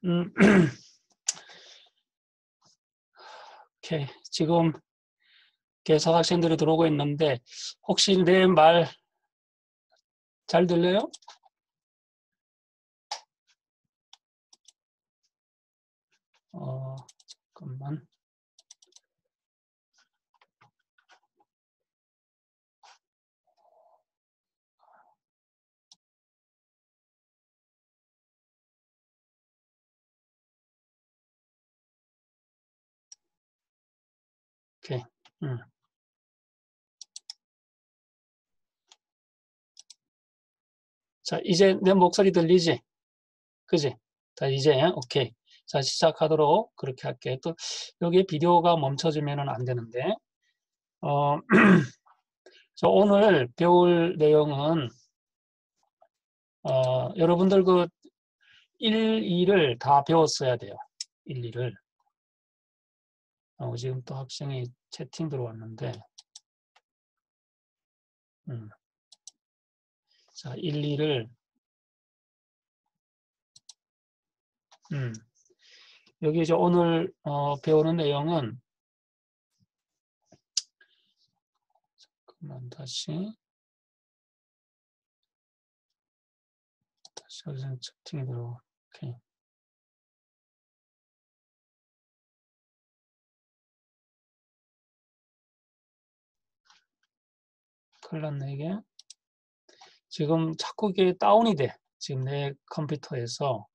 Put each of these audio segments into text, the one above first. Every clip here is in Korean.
음, 오케이. 지금 계속 학생들이 들어오고 있는데 혹시 내 말 잘 들려요? 잠깐만. 오케이. 자, 이제 내 목소리 들리지? 그지? 자, 이제 오케이. 자, 시작하도록 그렇게 할게. 또 여기에 비디오가 멈춰지면은 안 되는데. 어, 저 오늘 배울 내용은 여러분들 그 1, 2를 다 배웠어야 돼요. 1, 2를. 지금 또 학생이 채팅 들어왔는데. 자, 1, 2를 여기 이제 오늘 배우는 내용은 잠깐만 다시 학생 채팅이 들어와. 오케이. 큰일 났네 이게. 지금 자꾸 이게 다운이 돼. 지금 내 컴퓨터에서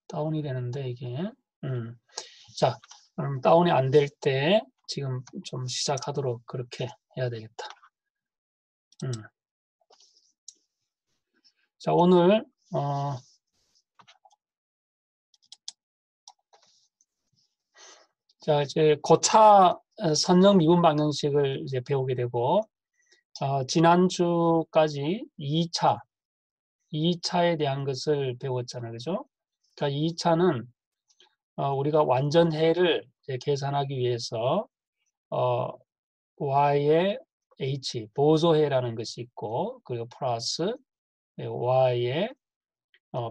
다운이 되는데 이게 자, 그럼 다운이 안 될 때 지금 좀 시작하도록 그렇게 해야 되겠다. 자, 오늘 자, 이제 고차 선형 미분 방정식을 이제 배우게 되고 지난주까지 2차에 대한 것을 배웠잖아요. 그죠? 그러니까 2차는 우리가 완전해를 계산하기 위해서 y의 h, 보소해라는 것이 있고 그리고 플러스 y의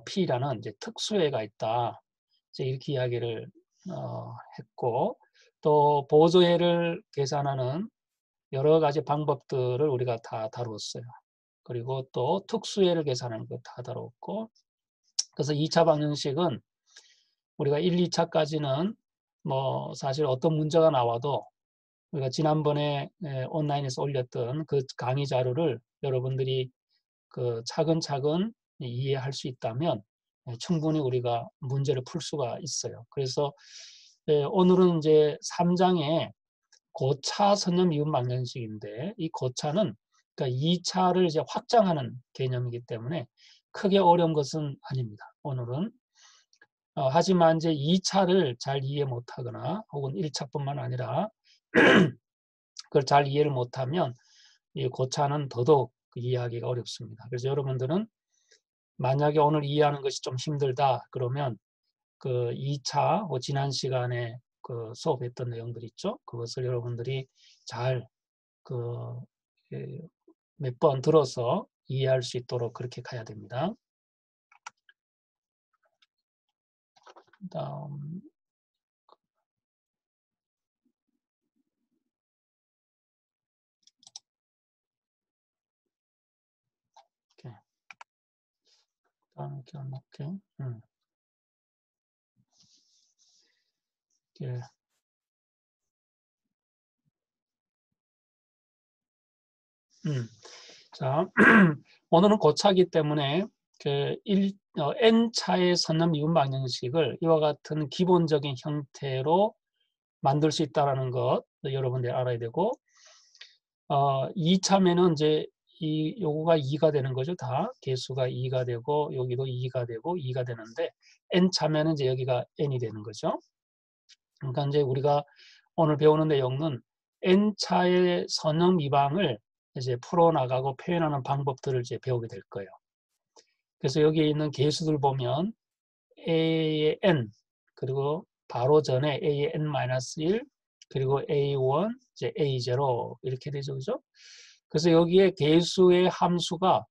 p라는 이제 특수해가 있다. 이제 이렇게 이야기를 했고 또 보조해를 계산하는 여러 가지 방법들을 우리가 다 다루었어요. 그리고 또 특수해를 계산하는 거 다 다뤘고 그래서 2차 방정식은 우리가 1, 2차까지는 뭐 사실 어떤 문제가 나와도 우리가 지난번에 온라인에서 올렸던 그 강의 자료를 여러분들이 그 차근차근 이해할 수 있다면 충분히 우리가 문제를 풀 수가 있어요. 그래서 오늘은 이제 3장에 고차 선형 미분 방정식인데 이 고차는 그러니까 2차를 이제 확장하는 개념이기 때문에 크게 어려운 것은 아닙니다. 오늘은 하지만 이제 2차를 잘 이해 못하거나 혹은 1차뿐만 아니라 그걸 잘 이해를 못하면 이 고차는 더더욱 이해하기가 어렵습니다. 그래서 여러분들은 만약에 오늘 이해하는 것이 좀 힘들다 그러면 그 2차 지난 시간에 그 수업했던 내용들 있죠. 그것을 여러분들이 잘 그 몇 번 들어서 이해할 수 있도록 그렇게 가야 됩니다. 다음 이렇게 다음 이렇게 안 놓게. 예. 자, 오늘은 고차기 때문에 그 n차의 선형 미분 방정식을 이와 같은 기본적인 형태로 만들 수 있다는 것 여러분들이 알아야 되고 2차면은 이제 요거가 2가 되는 거죠. 다 개수가 2가 되고 여기도 2가 되고 2가 되는데 n차면은 이제 여기가 n이 되는 거죠. 그러니까 이제 우리가 오늘 배우는 내용은 n차의 선형 미방을 이제 풀어나가고 표현하는 방법들을 이제 배우게 될 거예요. 그래서 여기에 있는 개수들 보면 a의 n 그리고 바로 전에 a의 n-1 그리고 a1 이제 a0 이렇게 되죠. 그죠? 그래서 여기에 개수의 함수가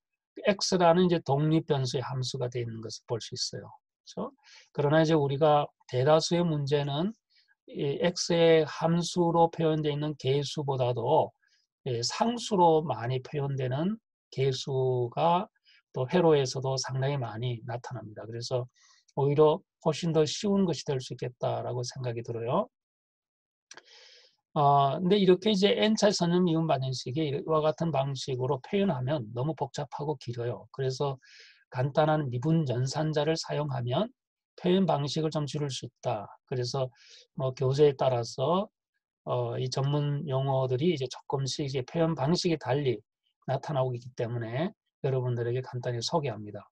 x라는 이제 독립변수의 함수가 되어 있는 것을 볼 수 있어요. 그렇죠? 그러나 이제 우리가 대다수의 문제는 이 x의 함수로 표현되어 있는 개수보다도 상수로 많이 표현되는 개수가 또 회로에서도 상당히 많이 나타납니다. 그래서 오히려 훨씬 더 쉬운 것이 될 수 있겠다라고 생각이 들어요. 근데 이렇게 이제 n차 선형 미분 반응식이 이와 같은 방식으로 표현하면 너무 복잡하고 길어요. 그래서 간단한 미분 연산자를 사용하면 표현 방식을 좀 줄일 수 있다. 그래서 뭐 교재에 따라서 이 전문 용어들이 이제 조금씩 이제 표현 방식이 달리 나타나고 있기 때문에 여러분들에게 간단히 소개합니다.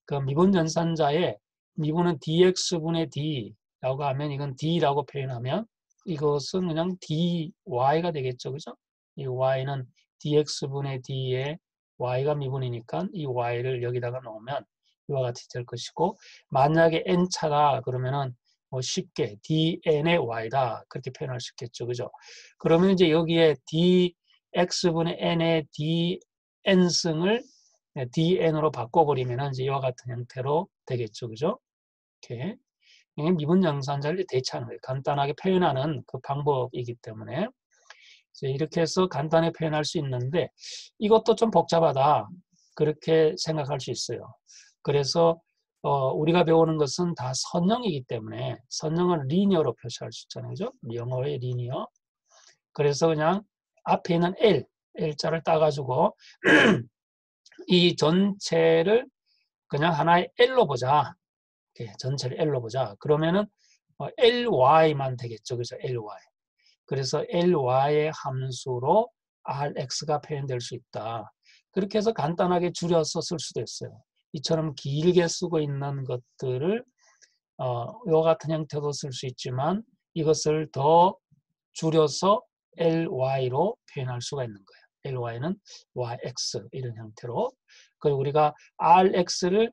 그 미분 연산자의 미분은 dx분의 d라고 하면 이건 d라고 표현하면 이것은 그냥 dy가 되겠죠. 그죠? 이 y는 dx분의 d에 y가 미분이니까 이 y를 여기다가 넣으면 이와 같이 될 것이고, 만약에 n차다 그러면은 뭐 쉽게 dn의 y다 그렇게 표현할 수 있겠죠. 그죠? 그러면 이제 여기에 dx분의 n의 dn승을 dn으로 바꿔버리면 이제 이와 같은 형태로 되겠죠. 그죠? 이렇게. 미분 연산자를 대체하는 거예요. 간단하게 표현하는 그 방법이기 때문에 이렇게 해서 간단히 표현할 수 있는데 이것도 좀 복잡하다 그렇게 생각할 수 있어요. 그래서 우리가 배우는 것은 다 선형이기 때문에 선형은 리니어로 표시할 수 있잖아요. 그죠? 영어의 리니어. 그래서 그냥 앞에 있는 L자를 따가지고 이 전체를 그냥 하나의 L로 보자. 이렇게 전체를 L로 보자. 그러면은 LY만 되겠죠. 그래서 LY. 그래서 LY의 함수로 RX가 표현될 수 있다. 그렇게 해서 간단하게 줄여서 쓸 수도 있어요. 이처럼 길게 쓰고 있는 것들을 이와 같은 형태도 쓸 수 있지만 이것을 더 줄여서 LY로 표현할 수가 있는 거예요. LY는 YX 이런 형태로. 그리고 우리가 RX를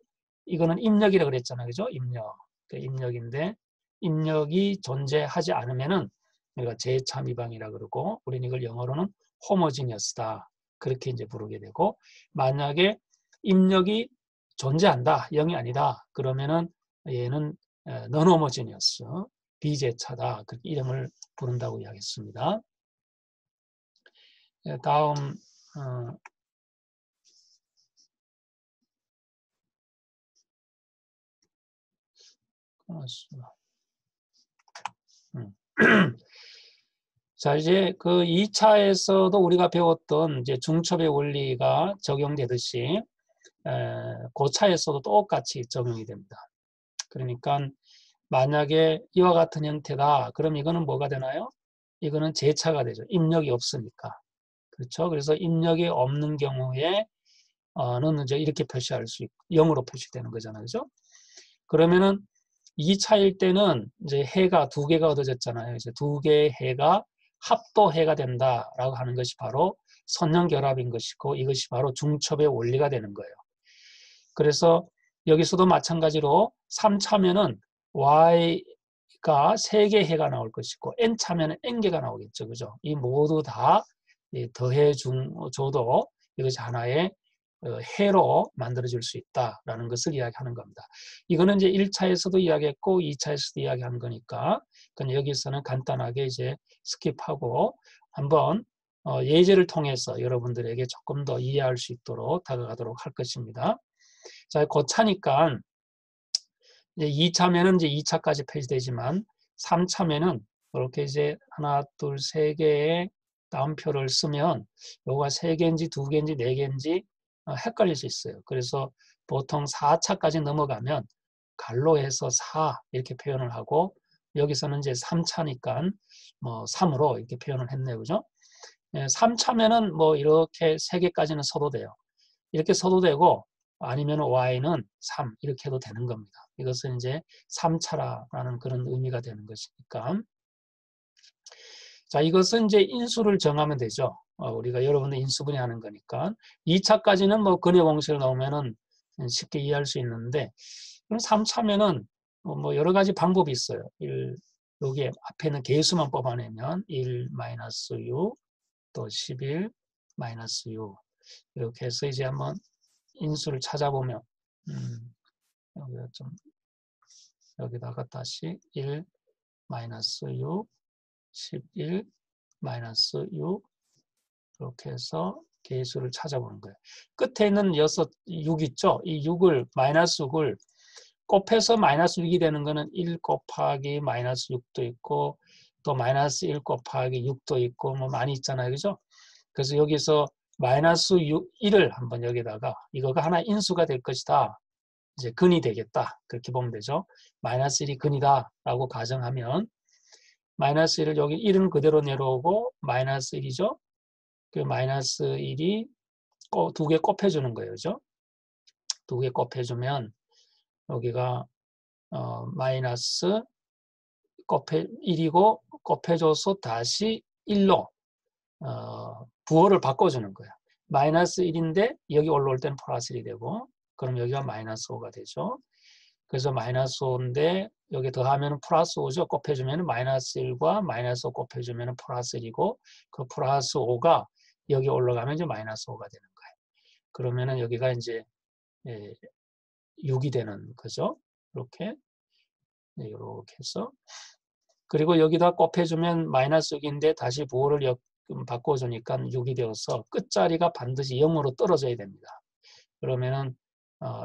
이거는 입력이라고 그랬잖아요. 그죠? 입력. 입력인데 입력이 존재하지 않으면은 우리가 재차 미방이라 그러고 우리는 이걸 영어로는 호모지니어스다. 그렇게 이제 부르게 되고, 만약에 입력이 존재한다. 0이 아니다. 그러면은 얘는 non-homogeneous, 비재차다. 그렇게 이름을 부른다고 이야기했습니다. 다음 자, 이제 그 2차에서도 우리가 배웠던 이제 중첩의 원리가 적용되듯이 고차에서도 똑같이 적용이 됩니다. 그러니까 만약에 이와 같은 형태다. 그럼 이거는 뭐가 되나요? 이거는 재차가 되죠. 입력이 없으니까. 그렇죠? 그래서 입력이 없는 경우에 는 이제 이렇게 표시할 수 있고 0으로 표시되는 거잖아요. 그죠? 그러면은 2차일 때는 이제 해가 두 개가 얻어졌잖아요. 이제 두 개의 해가 합도해가 된다라고 하는 것이 바로 선형결합인 것이고 이것이 바로 중첩의 원리가 되는 거예요. 그래서 여기서도 마찬가지로 3차면은 y가 3개 해가 나올 것이고 n차면은 n개가 나오겠죠. 그죠? 이 모두 다 더해 줘도 이것이 하나의 해로 만들어질 수 있다라는 것을 이야기하는 겁니다. 이거는 이제 1차에서도 이야기했고 2차에서도 이야기한 거니까 그냥 여기서는 간단하게 이제 스킵하고 한번 예제를 통해서 여러분들에게 조금 더 이해할 수 있도록 다가가도록 할 것입니다. 자, 고차니까 이제 2차면은 이제 2차까지 표시되지만 3차면은 이렇게 이제 하나, 둘, 세 개의 다운표를 쓰면 요가 3개인지 2개인지 4개인지 헷갈릴 수 있어요. 그래서 보통 4차까지 넘어가면 갈로 해서 4 이렇게 표현을 하고 여기서는 이제 3차니까 뭐 3으로 이렇게 표현을 했네요. 그죠? 3차면은 뭐 이렇게 3개까지는 써도 돼요. 이렇게 써도 되고 아니면 y는 3 이렇게 해도 되는 겁니다. 이것은 이제 3차라는 그런 의미가 되는 것이니까. 자, 이것은 이제 인수를 정하면 되죠. 우리가 여러분들 인수분해하는 거니까. 2차까지는 뭐 근해 공식을 넣으면은 쉽게 이해할 수 있는데, 그럼 3차면은 뭐 여러 가지 방법이 있어요. 여기에 앞에 있는 개수만 뽑아내면 1 마이너스 6, 또 11, 마이너스 6 이렇게 해서 이제 한번 인수를 찾아보면 여기가 좀 여기다가 다시 1 마이너스 6 11 마이너스 6 이렇게 해서 개수를 찾아보는 거예요. 끝에 있는 6 있죠? 이 6을 마이너스 6을 곱해서 마이너스 6이 되는 거는 1 곱하기 마이너스 6도 있고 또 마이너스 1 곱하기 6도 있고 뭐 많이 있잖아요. 그죠? 그래서 여기서 마이너스 1을 한번 여기다가 이거가 하나 인수가 될 것이다. 이제 근이 되겠다. 그렇게 보면 되죠. 마이너스 1이 근이다 라고 가정하면 마이너스 1을 여기 1은 그대로 내려오고 마이너스 1이죠. 그 마이너스 1이 두 개 곱해주는 거예요. 그죠? 두 개 곱해주면 여기가 마이너스 1이고 곱해줘서 다시 1로 부호를 바꿔주는 거예요. 마이너스 1인데 여기 올라올 때는 플러스 1이 되고 그럼 여기가 마이너스 5가 되죠. 그래서 마이너스 5인데 여기 더하면 플러스 5죠. 곱해주면 마이너스 1과 마이너스 5 곱해주면 플러스 1이고 그 플러스 5가 여기 올라가면 이제 마이너스 5가 되는 거예요. 그러면은 여기가 이제 6이 되는 거죠. 이렇게 이렇게 해서 그리고 여기다 곱해주면 마이너스 6인데 다시 부호를 바꿔주니까 6이 되어서 끝자리가 반드시 0으로 떨어져야 됩니다. 그러면은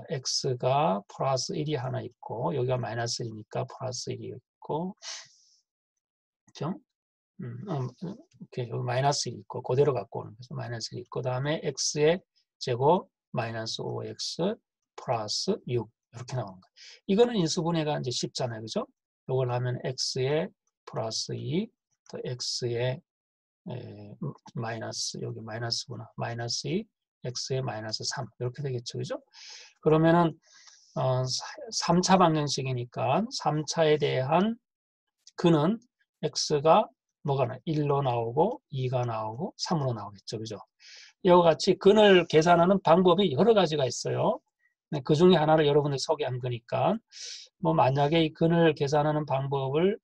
x가 플러스 1이 하나 있고 여기가 마이너스 1이니까 플러스 1이 있고 그렇죠? 이렇게 여기 마이너스 1이 있고 그대로 갖고 오는 거죠. 마이너스 1이 있고 그다음에 x의 제곱 마이너스 5x 플러스 6 이렇게 나오는 거예요. 이거는 인수분해가 이제 쉽잖아요. 그죠? 이걸 하면 x의 플러스 2 또 x의 마이너스 여기 마이너스구나. 마이너스 2 x의 마이너스 3 이렇게 되겠죠. 그죠? 그러면은 3차 방정식이니까 3차에 대한 근은 x가 뭐가 나? 1로 나오고 2가 나오고 3으로 나오겠죠. 그죠? 이와 같이 근을 계산하는 방법이 여러 가지가 있어요. 그 중에 하나를 여러분들 소개한 거니까 뭐 만약에 이 근을 계산하는 방법을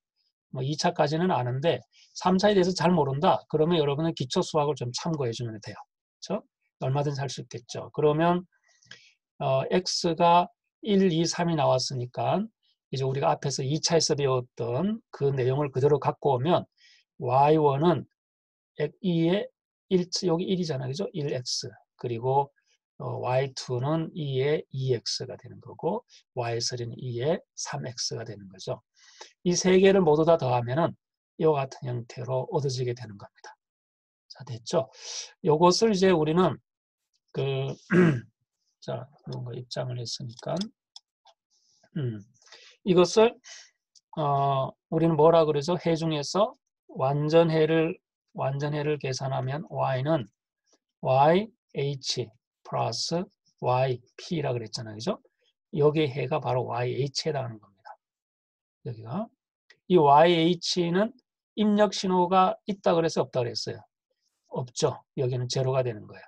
뭐 2차까지는 아는데 3차에 대해서 잘 모른다. 그러면 여러분은 기초 수학을 좀 참고해 주면 돼요. 그렇죠? 얼마든지 할 수 있겠죠. 그러면 x가 1, 2, 3이 나왔으니까 이제 우리가 앞에서 2차에서 배웠던 그 내용을 그대로 갖고 오면 y1은 2에 1, 여기 1이잖아요. 그죠? 1x. 그리고 y2는 2에 2x가 되는 거고 y3는 2에 3x가 되는 거죠. 이 세 개를 모두 다 더하면은 이와 같은 형태로 얻어지게 되는 겁니다. 자, 됐죠? 요것을 이제 우리는 자, 뭔가 입장을 했으니까 이것을 우리는 뭐라 그러죠? 해 중에서 완전해를 계산하면 y는 yh 플러스 yp라 그랬잖아요. 그죠? 여기에 해가 바로 yh에 해당하는 겁니다. 여기가 이 yh는 입력 신호가 있다 그래서 없다 그랬어요. 없죠. 여기는 제로가 되는 거예요.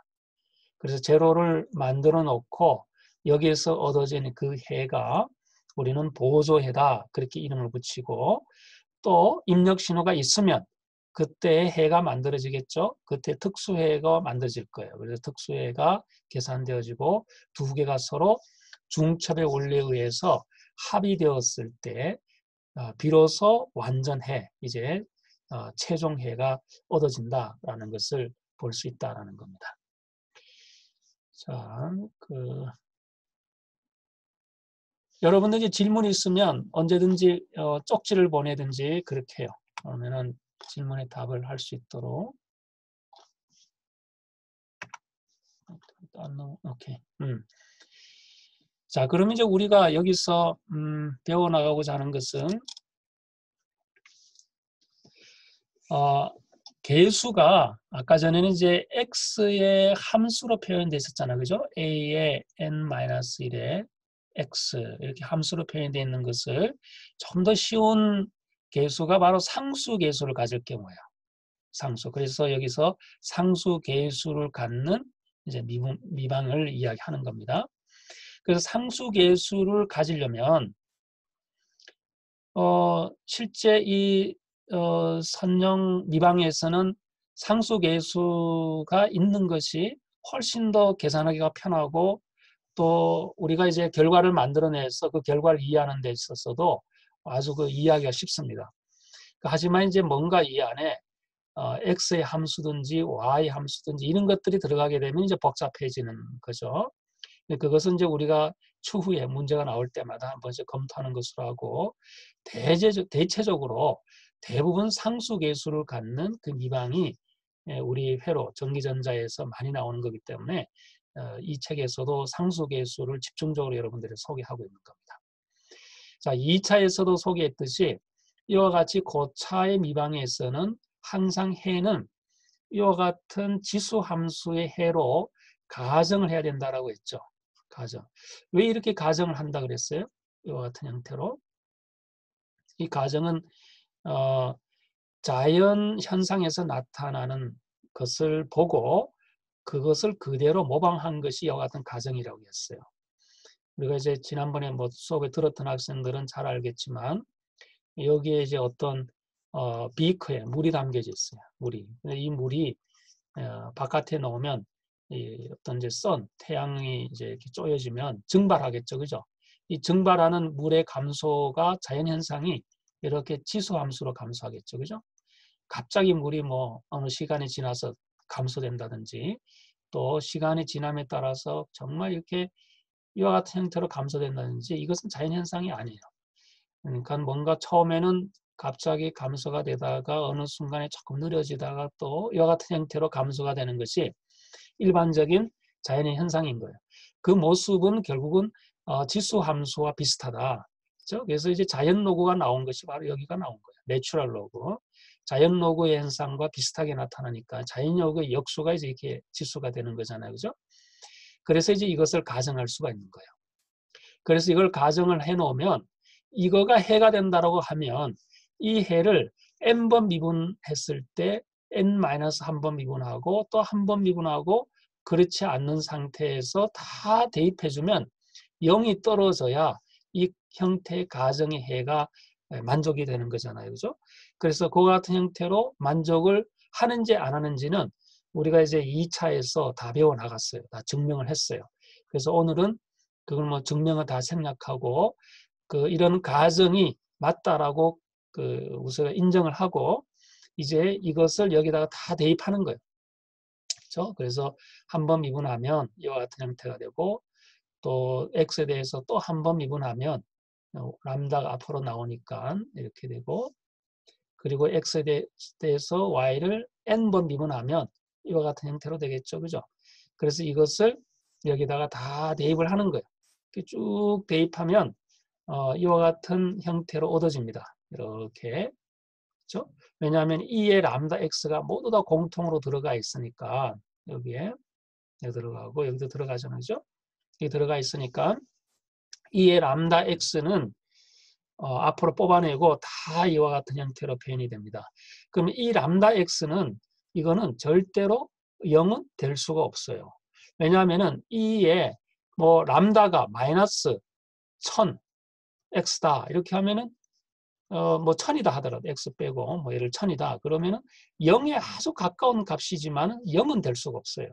그래서 제로를 만들어 놓고 여기에서 얻어지는 그 해가 우리는 보조해다 그렇게 이름을 붙이고 또 입력 신호가 있으면 그때 해가 만들어지겠죠. 그때 특수해가 만들어질 거예요. 그래서 특수해가 계산되어지고 두 개가 서로 중첩의 원리에 의해서 합의되었을 때 비로소 완전해 이제 최종해가 얻어진다라는 것을 볼 수 있다라는 겁니다. 자, 여러분들이 질문이 있으면 언제든지 쪽지를 보내든지 그렇게 해요. 그러면은 질문에 답을 할 수 있도록. 오케이. 자, 그럼 이제 우리가 여기서 배워나가고자 하는 것은 개수가 아까 전에는 이제 x의 함수로 표현되어 있었잖아요. 그죠? a의 n-1의 x 이렇게 함수로 표현되어 있는 것을 좀 더 쉬운 개수가 바로 상수 개수를 가질 경우예요. 상수. 그래서 여기서 상수 개수를 갖는 이제 미방을 이야기하는 겁니다. 그래서 상수 개수를 가지려면 실제 이 선형 미방에서는 상수계수가 있는 것이 훨씬 더 계산하기가 편하고 또 우리가 이제 결과를 만들어내서 그 결과를 이해하는 데 있어서도 아주 그 이해하기가 쉽습니다. 하지만 이제 뭔가 이 안에 x의 함수든지 y의 함수든지 이런 것들이 들어가게 되면 이제 복잡해지는 거죠. 그것은 이제 우리가 추후에 문제가 나올 때마다 한 번씩 검토하는 것으로 하고 대체적으로 대부분 상수계수를 갖는 그 미방이 우리 회로 전기전자에서 많이 나오는 거기 때문에 이 책에서도 상수계수를 집중적으로 여러분들이 소개하고 있는 겁니다. 자, 2차에서도 소개했듯이 이와 같이 고차의 미방에서는 항상 해는 이와 같은 지수 함수의 해로 가정을 해야 된다라고 했죠. 가정. 왜 이렇게 가정을 한다 그랬어요? 이와 같은 형태로. 이 가정은 자연 현상에서 나타나는 것을 보고 그것을 그대로 모방한 것이 이와 같은 가정이라고 했어요. 우리가 이제 지난번에 뭐 수업에 들었던 학생들은 잘 알겠지만 여기에 이제 어떤 비커에 물이 담겨져 있어요. 물이. 이 물이 바깥에 놓으면 이 어떤 이제 태양이 이제 이렇게 쪼여지면 증발하겠죠, 그죠? 이 증발하는 물의 감소가 자연 현상이 이렇게 지수 함수로 감소하겠죠, 그죠? 갑자기 물이 뭐 어느 시간이 지나서 감소된다든지 또 시간이 지남에 따라서 정말 이렇게 이와 같은 형태로 감소된다든지 이것은 자연 현상이 아니에요. 그러니까 뭔가 처음에는 갑자기 감소가 되다가 어느 순간에 조금 느려지다가 또 이와 같은 형태로 감소가 되는 것이 일반적인 자연의 현상인 거예요. 그 모습은 결국은 지수 함수와 비슷하다. 그렇죠? 그래서 이제 자연 로그가 나온 것이 바로 여기가 나온 거예요. 내추럴 로그. 자연 로그의 현상과 비슷하게 나타나니까 자연 로그의 역수가 이제 이렇게 지수가 되는 거잖아요. 그죠? 그래서 이제 이것을 가정할 수가 있는 거예요. 그래서 이걸 가정을 해 놓으면 이거가 해가 된다라고 하면 이 해를 n번 미분했을 때 n-1번 미분하고 또 한 번 미분하고 그렇지 않는 상태에서 다 대입해주면 0이 떨어져야 이 형태의 가정의 해가 만족이 되는 거잖아요. 그죠? 그래서 그와 같은 형태로 만족을 하는지 안 하는지는 우리가 이제 2차에서 다 배워 나갔어요. 다 증명을 했어요. 그래서 오늘은 그걸 뭐 증명을 다 생략하고 이런 가정이 맞다라고 우리가 인정을 하고 이제 이것을 여기다가 다 대입하는 거예요. 그렇죠? 그래서 한 번 미분하면 이와 같은 형태가 되고 또 x에 대해서 또 한 번 미분하면 람다가 앞으로 나오니까 이렇게 되고 그리고 x에 대해서 y를 n번 미분하면 이와 같은 형태로 되겠죠. 그죠? 그래서 이것을 여기다가 다 대입을 하는 거예요. 이렇게 쭉 대입하면 이와 같은 형태로 얻어집니다. 이렇게. 그렇죠? 왜냐하면 E의 람다 X가 모두 다 공통으로 들어가 있으니까 여기에 여기 들어가고 여기도 들어가잖아요. 그죠? 여기 들어가 있으니까 E의 람다 X는 앞으로 뽑아내고 다 이와 같은 형태로 표현이 됩니다. 그럼 이 람다 X는 이거는 절대로 0은 될 수가 없어요. 왜냐하면은 E의 뭐 람다가 마이너스 1000 X다 이렇게 하면은 뭐 1000이다 하더라도 X 빼고 뭐 얘를 1000이다 그러면은 0에 아주 가까운 값이지만 0은 될 수가 없어요.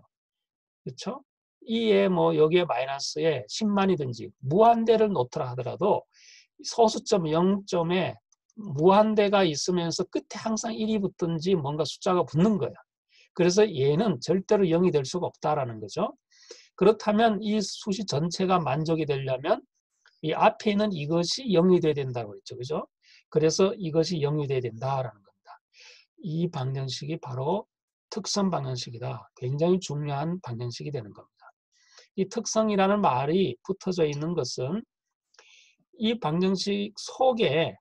그렇죠? 이에 뭐 여기에 마이너스에 10만이든지 무한대를 놓더라 하더라도 소수점 0점에 무한대가 있으면서 끝에 항상 1이 붙든지 뭔가 숫자가 붙는 거예요. 그래서 얘는 절대로 0이 될 수가 없다라는 거죠. 그렇다면 이 수식 전체가 만족이 되려면 이 앞에 있는 이것이 0이 돼야 된다고 했죠. 그죠? 그래서 이것이 0이 돼야 된다라는 겁니다. 이 방정식이 바로 특성 방정식이다. 굉장히 중요한 방정식이 되는 겁니다. 이 특성이라는 말이 붙어져 있는 것은 이 방정식 속에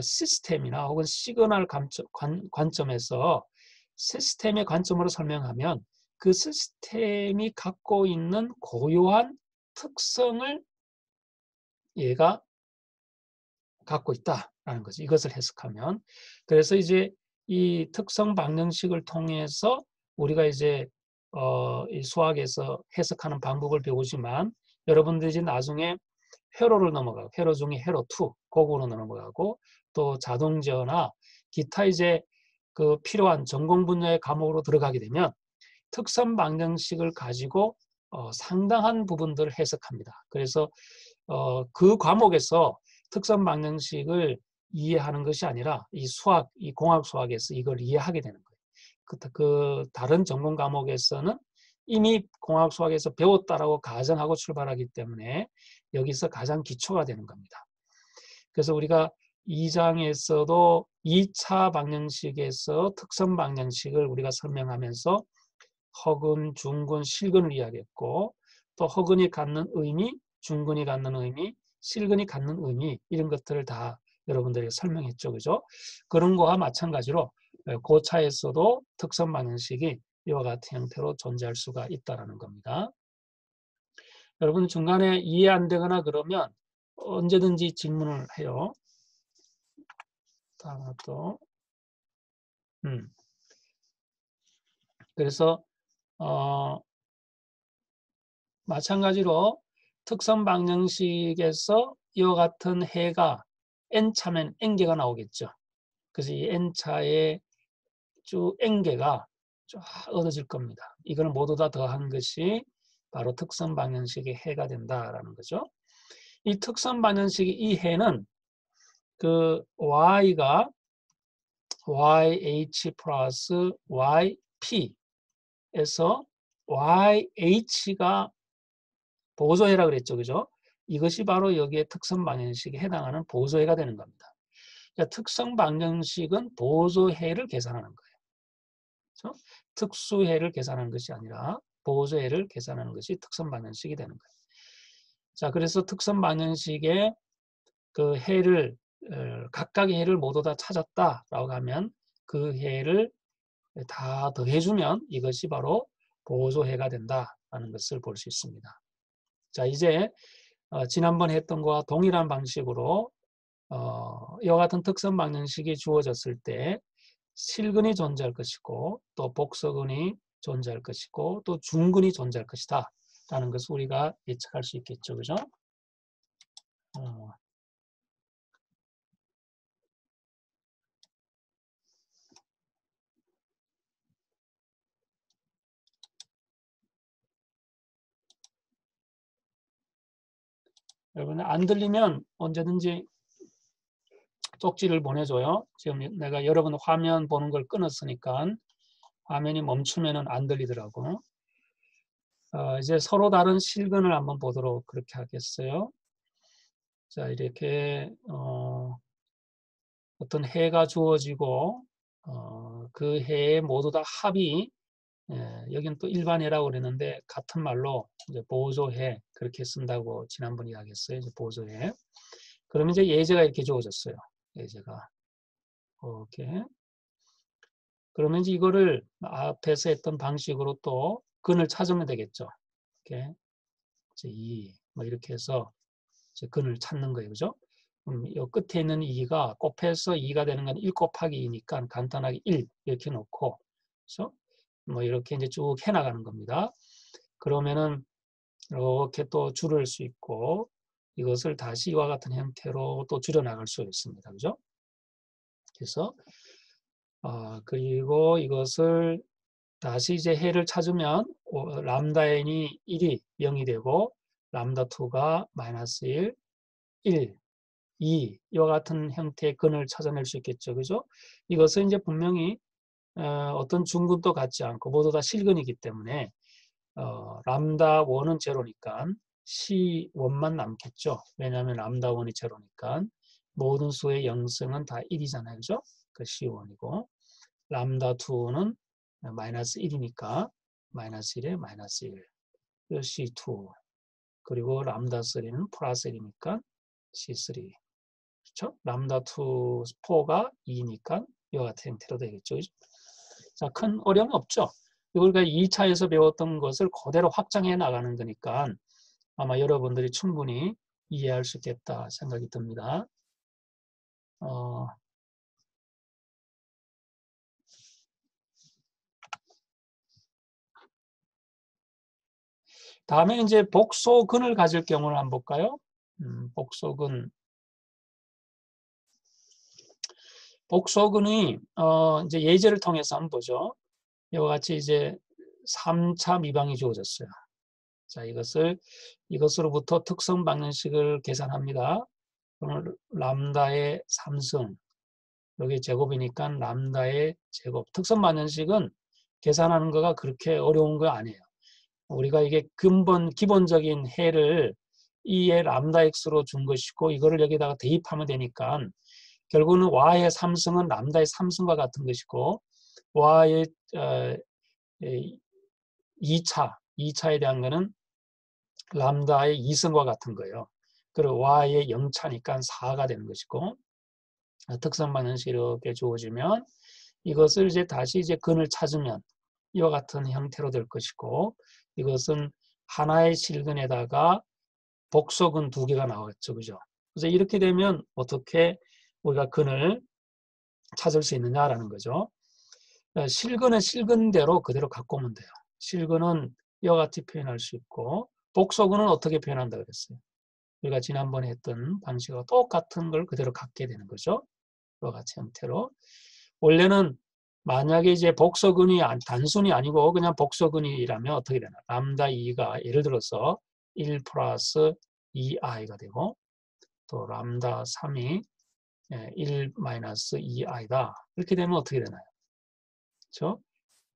시스템이나 혹은 시그널 관점에서 시스템의 관점으로 설명하면 그 시스템이 갖고 있는 고유한 특성을 얘가 갖고 있다라는 거죠. 이것을 해석하면. 그래서 이제 이 특성 방정식을 통해서 우리가 이제 이 수학에서 해석하는 방법을 배우지만 여러분들이 이제 나중에 회로를 넘어가고 회로 중에 회로 2 그거로 넘어가고 또 자동제어나 기타 이제 그 필요한 전공 분야의 과목으로 들어가게 되면 특선 방정식을 가지고 상당한 부분들을 해석합니다. 그래서 그 과목에서 특선 방정식을 이해하는 것이 아니라 이 수학, 이 공학 수학에서 이걸 이해하게 되는 거예요. 그 다른 전공 과목에서는 이미 공학 수학에서 배웠다라고 가정하고 출발하기 때문에 여기서 가장 기초가 되는 겁니다. 그래서 우리가 2장에서도 2차 방정식에서 특선 방정식을 우리가 설명하면서 허근, 중근, 실근을 이야기했고 또 허근이 갖는 의미, 중근이 갖는 의미, 실근이 갖는 의미 이런 것들을 다 여러분들에게 설명했죠. 그죠? 그런 거와 마찬가지로 고차에서도 특선 방정식이 이와 같은 형태로 존재할 수가 있다는 겁니다. 여러분 중간에 이해 안 되거나 그러면 언제든지 질문을 해요. 다음 또 그래서 마찬가지로 특선 방정식에서 이와 같은 해가 n차면 n개가 나오겠죠. 그래서 이 n차의 쭉 n개가 쫙 얻어질 겁니다. 이거는 모두 다 더한 것이 바로 특선 방정식의 해가 된다라는 거죠. 이 특선 방정식의 이 해는 그 y가 yh 플러스 yp에서 yh가 보조해라 그랬죠. 그죠? 이것이 바로 여기에 특선 방정식에 해당하는 보조해가 되는 겁니다. 그러니까 특성 방정식은 보조해를 계산하는 거예요. 그렇죠? 특수해를 계산하는 것이 아니라 보조해를 계산하는 것이 특선 방정식이 되는 거예요. 자, 그래서 특선 방정식의 그 해를 각각의 해를 모두 다 찾았다라고 하면 그 해를 다 더해주면 이것이 바로 보조해가 된다라는 것을 볼 수 있습니다. 자, 이제 지난번 했던 것과 동일한 방식으로 이와 같은 특선 방정식이 주어졌을 때 실근이 존재할 것이고 또 복서근이 존재할 것이고 또 중근이 존재할 것이다 라는 것을 우리가 예측할 수 있겠죠. 그죠? 여러분 안 들리면 언제든지 쪽지를 보내줘요. 지금 내가 여러분 화면 보는 걸 끊었으니까 화면이 멈추면 안 들리더라고. 이제 서로 다른 실근을 한번 보도록 그렇게 하겠어요. 자, 이렇게 어떤 해가 주어지고 그 해에 모두 다 합이 여기는 또 일반해라고 그랬는데 같은 말로 이제 보조해 그렇게 쓴다고 지난번 이야기했어요. 이제 보조해. 그러면 이제 예제가 이렇게 주어졌어요. 예제가 이렇게. 그러면 이제 이거를 앞에서 했던 방식으로 또 근을 찾으면 되겠죠. 이렇게 이제 2, 뭐 이렇게 해서 이제 근을 찾는 거예요. 그죠? 이 끝에 있는 2가 곱해서 2가 되는 건 1 곱하기 2니까 간단하게 1 이렇게 놓고 그렇죠? 뭐 이렇게 이제 쭉 해나가는 겁니다. 그러면은 이렇게 또 줄일 수 있고 이것을 다시 이와 같은 형태로 또 줄여나갈 수 있습니다. 그죠? 그래서 그리고 이것을 다시 이제 해를 찾으면 람다 n이 1이 0이 되고 람다 2가 마이너스 1, 1, 2 이와 같은 형태의 근을 찾아낼 수 있겠죠. 그죠? 이것은 이제 분명히 어떤 중근도 같지 않고 모두 다 실근이기 때문에 람다 1은 제로니까 C1만 남겠죠. 왜냐하면 람다 1이 제로니까 모든 수의 영승은 다 1이잖아요. 그죠? 그 C1이고 람다 2는 마이너스 1이니까 마이너스 1에 마이너스 1 C2 그리고 람다 3는 플러스 1이니까 C3 그렇죠? 람다 2, 4가 2니까 이와 같은 형태로 되겠죠. 자, 큰 어려움이 없죠. 우리가 2차에서 배웠던 것을 그대로 확장해 나가는 거니까 아마 여러분들이 충분히 이해할 수 있겠다 생각이 듭니다. 다음에 이제 복소근을 가질 경우를 한번 볼까요? 복소근. 복소근이 이제 예제를 통해서 한번 보죠. 이와 같이 이제 3차 미방이 주어졌어요. 자, 이것으로부터 특성 방정식을 계산합니다. 그러면 람다의 3승, 여기 제곱이니까 람다의 제곱. 특성 방정식은 계산하는 거가 그렇게 어려운 거 아니에요. 우리가 이게 기본적인 해를 2의 람다 x로 준 것이고 이거를 여기다가 대입하면 되니까 결국은 y의 3승은 람다의 3승과 같은 것이고 y의 2차에 대한 거는 람다의 2승과 같은 거예요. 그리고 y의 0차니까 4가 되는 것이고 특성 방정식이 이렇게 주어지면 이것을 이제 다시 이제 근을 찾으면 이와 같은 형태로 될 것이고 이것은 하나의 실근에다가 복소근 2개가 나왔죠. 그죠? 그래서 이렇게 되면 어떻게 우리가 근을 찾을 수 있느냐라는 거죠. 실근은 실근대로 그대로 갖고 오면 돼요. 실근은 이와 같이 표현할 수 있고 복소근은 어떻게 표현한다 그랬어요. 우리가 지난번에 했던 방식과 똑같은 걸 그대로 갖게 되는 거죠. 이와 같이 형태로. 원래는 만약에 이제 복소근이 단순이 아니고 그냥 복소근이라면 어떻게 되나? 람다 2가 예를 들어서 1 플러스 2i가 되고 또 람다 3이 1 마이너스 2i다. 이렇게 되면 어떻게 되나요? 그렇죠?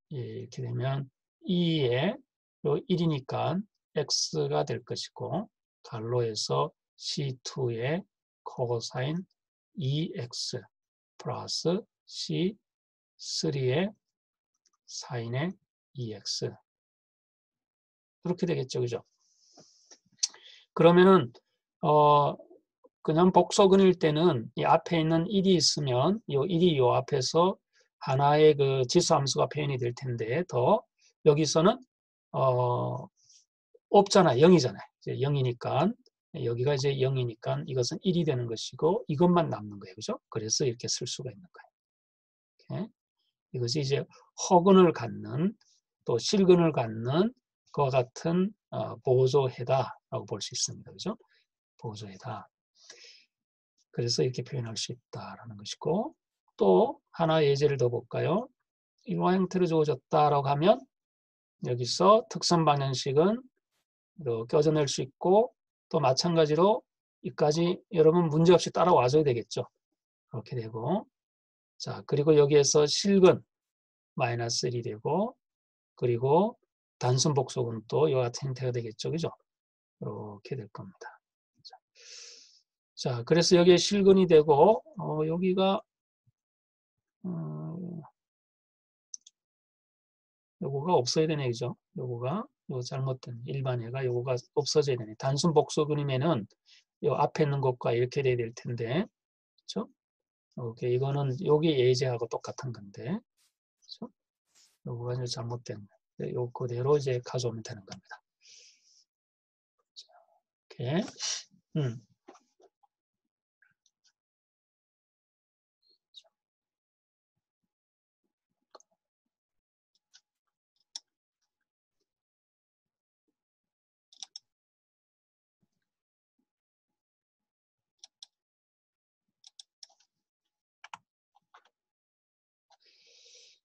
이렇게 되면 2에 1이니까 x가 될 것이고 갈로에서 C2의 코사인 2x 플러스 C3의 사인의 2x 그렇게 되겠죠. 그죠? 그러면은 그냥 복소근일 때는 이 앞에 있는 1이 있으면 이 1이 이 앞에서 하나의 그 지수함수가 표현이 될 텐데 더 여기서는 없잖아. 0이잖아요. 이제 0이니까 여기가 이제 0이니까 이것은 1이 되는 것이고 이것만 남는 거예요. 그죠? 그래서 이렇게 쓸 수가 있는 거예요. 이렇게. 이것이 이제 허근을 갖는 또 실근을 갖는 그와 같은 보조해다라고 볼 수 있습니다. 그죠? 보조해다. 그래서 이렇게 표현할 수 있다라는 것이고 또 하나 예제를 더 볼까요? 이와 형태로 주어졌다라고 하면 여기서 특선 방정식은 껴져낼 수 있고 또 마찬가지로 이까지 여러분 문제없이 따라와줘야 되겠죠. 그렇게 되고 자 그리고 여기에서 실근 마이너스 1이 되고 그리고 단순 복속은 또 이와 같은 형태가 되겠죠. 그죠? 이렇게 될 겁니다. 자, 그래서 여기에 실근이 되고 여기가 요거가 없어야 되네. 그죠? 요거가 요 잘못된 일반해가 요거가 없어져야 되네. 단순 복소근이면은 요 앞에 있는 것과 이렇게 돼야 될 텐데. 그렇죠? 오케이. 이거는 여기 예제하고 똑같은 건데. 그렇죠? 요거가 이제 잘못된 요 그대로 이제 가져오면 되는 겁니다. 이렇게.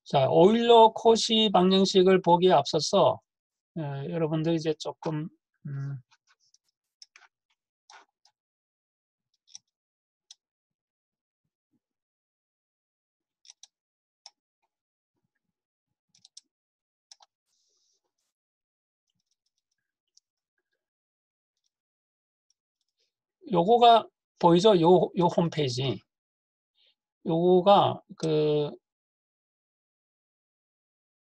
자, 오일러 코시 방정식을 보기에 앞서서 여러분들 이제 조금 요거가 보이죠? 요 홈페이지. 요거가 그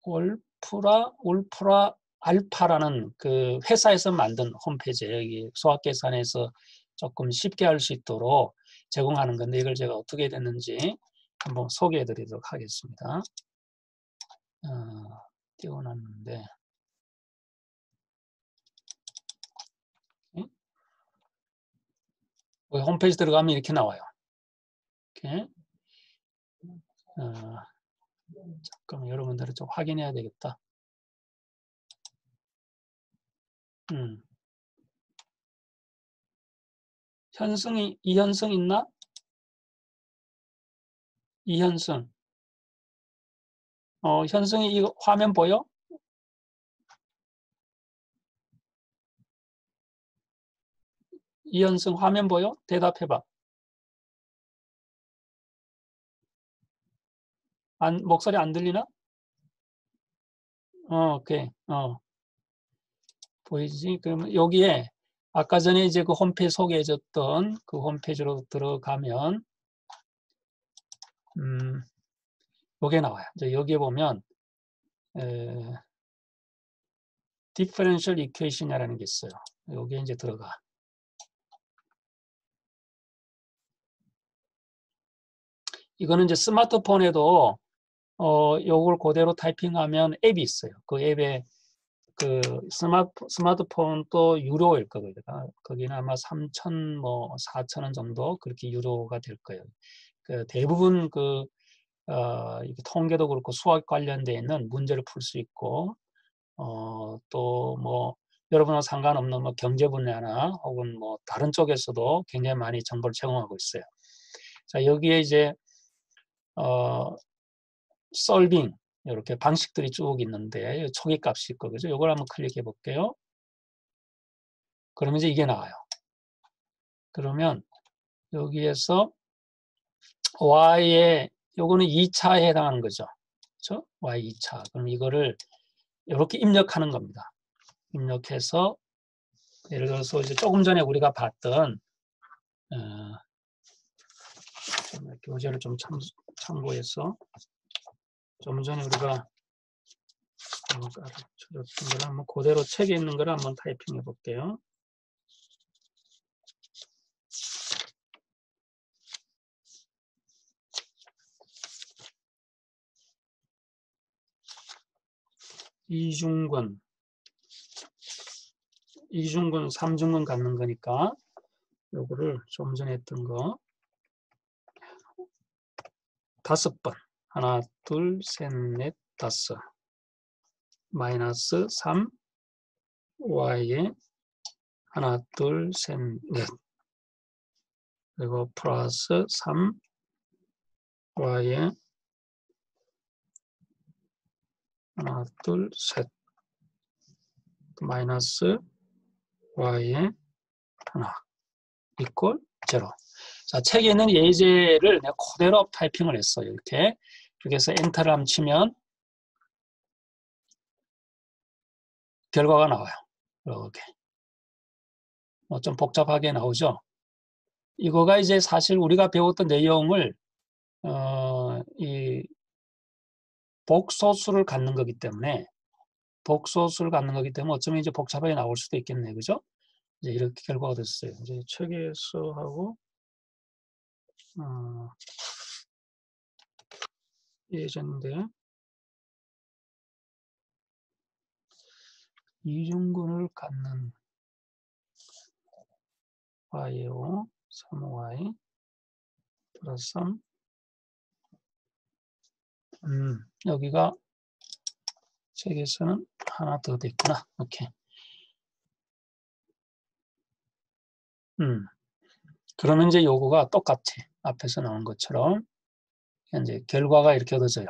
울프라 알파라는 그 회사에서 만든 홈페이지예요. 여기 수학계산에서 조금 쉽게 할 수 있도록 제공하는 건데 이걸 제가 어떻게 됐는지 한번 소개해 드리도록 하겠습니다. 띄워놨는데 홈페이지 들어가면 이렇게 나와요. 이렇게. 잠깐 여러분들은 좀 확인해야 되겠다. 이 현승 있나? 이현승. 현승이 이 화면 보여? 이현승 화면 보여? 대답해봐. 목소리 안 들리나? 오케이. 보이지? 그러면 여기에 아까 전에 이제 그 홈페이지 소개해줬던 그 홈페이지로 들어가면, 요게 나와요. 이제 여기에 보면, differential equation이라는 게 있어요. 여기에 이제 들어가. 이거는 이제 스마트폰에도, 요걸 그대로 타이핑하면 앱이 있어요. 그 앱에 그 스마트폰 또 유료일 거거든요. 거기는 아마 3,000, 뭐 4,000원 정도 그렇게 유료가 될 거예요. 그 대부분 통계도 그렇고 수학 관련돼 있는 문제를 풀 수 있고, 또 뭐 여러분과 상관없는 뭐 경제 분야나 혹은 뭐 다른 쪽에서도 굉장히 많이 정보를 제공하고 있어요. 자, 여기에 이제 solving 이렇게 방식들이 쭉 있는데 초기값이 있고 그죠? 이걸 한번 클릭해 볼게요. 그러면 이제 이게 나와요. 그러면 여기에서 y에 요거는 2차에 해당하는 거죠. 그렇죠? y 2차. 그럼 이거를 이렇게 입력하는 겁니다. 입력해서 예를 들어서 이제 조금 전에 우리가 봤던 교재를 좀 참고해서 좀 전에 우리가 가르쳐줬던 걸 한번 그대로 책에 있는 걸 한번 타이핑해 볼게요. 이중근, 삼중근 갖는 거니까 요거를 좀 전에 했던 거 5번 하나, 둘, 셋, 넷, 5 마이너스 3 y에 하나, 둘, 셋, 넷 그리고 플러스 3 y에 하나, 둘, 셋 마이너스 y에 하나 이퀄 0. 자, 책에 있는 예제를 내가 그대로 타이핑을 했어요. 이렇게 해서 엔터를 한번 치면 결과가 나와요. 이렇게 좀 복잡하게 나오죠. 이거가 이제 사실 우리가 배웠던 내용을 이 복소수를 갖는 거기 때문에 어쩌면 이제 복잡하게 나올 수도 있겠네, 그죠? 이제 이렇게 결과가 됐어요. 이제 책에서 하고 예제인데 이중근을 갖는 y요 3y 플러스 3 여기가 책에서는 하나 더 됐구나. 오케이. 그러면 이제 요거가 똑같이 앞에서 나온 것처럼 이제 결과가 이렇게 얻어져요.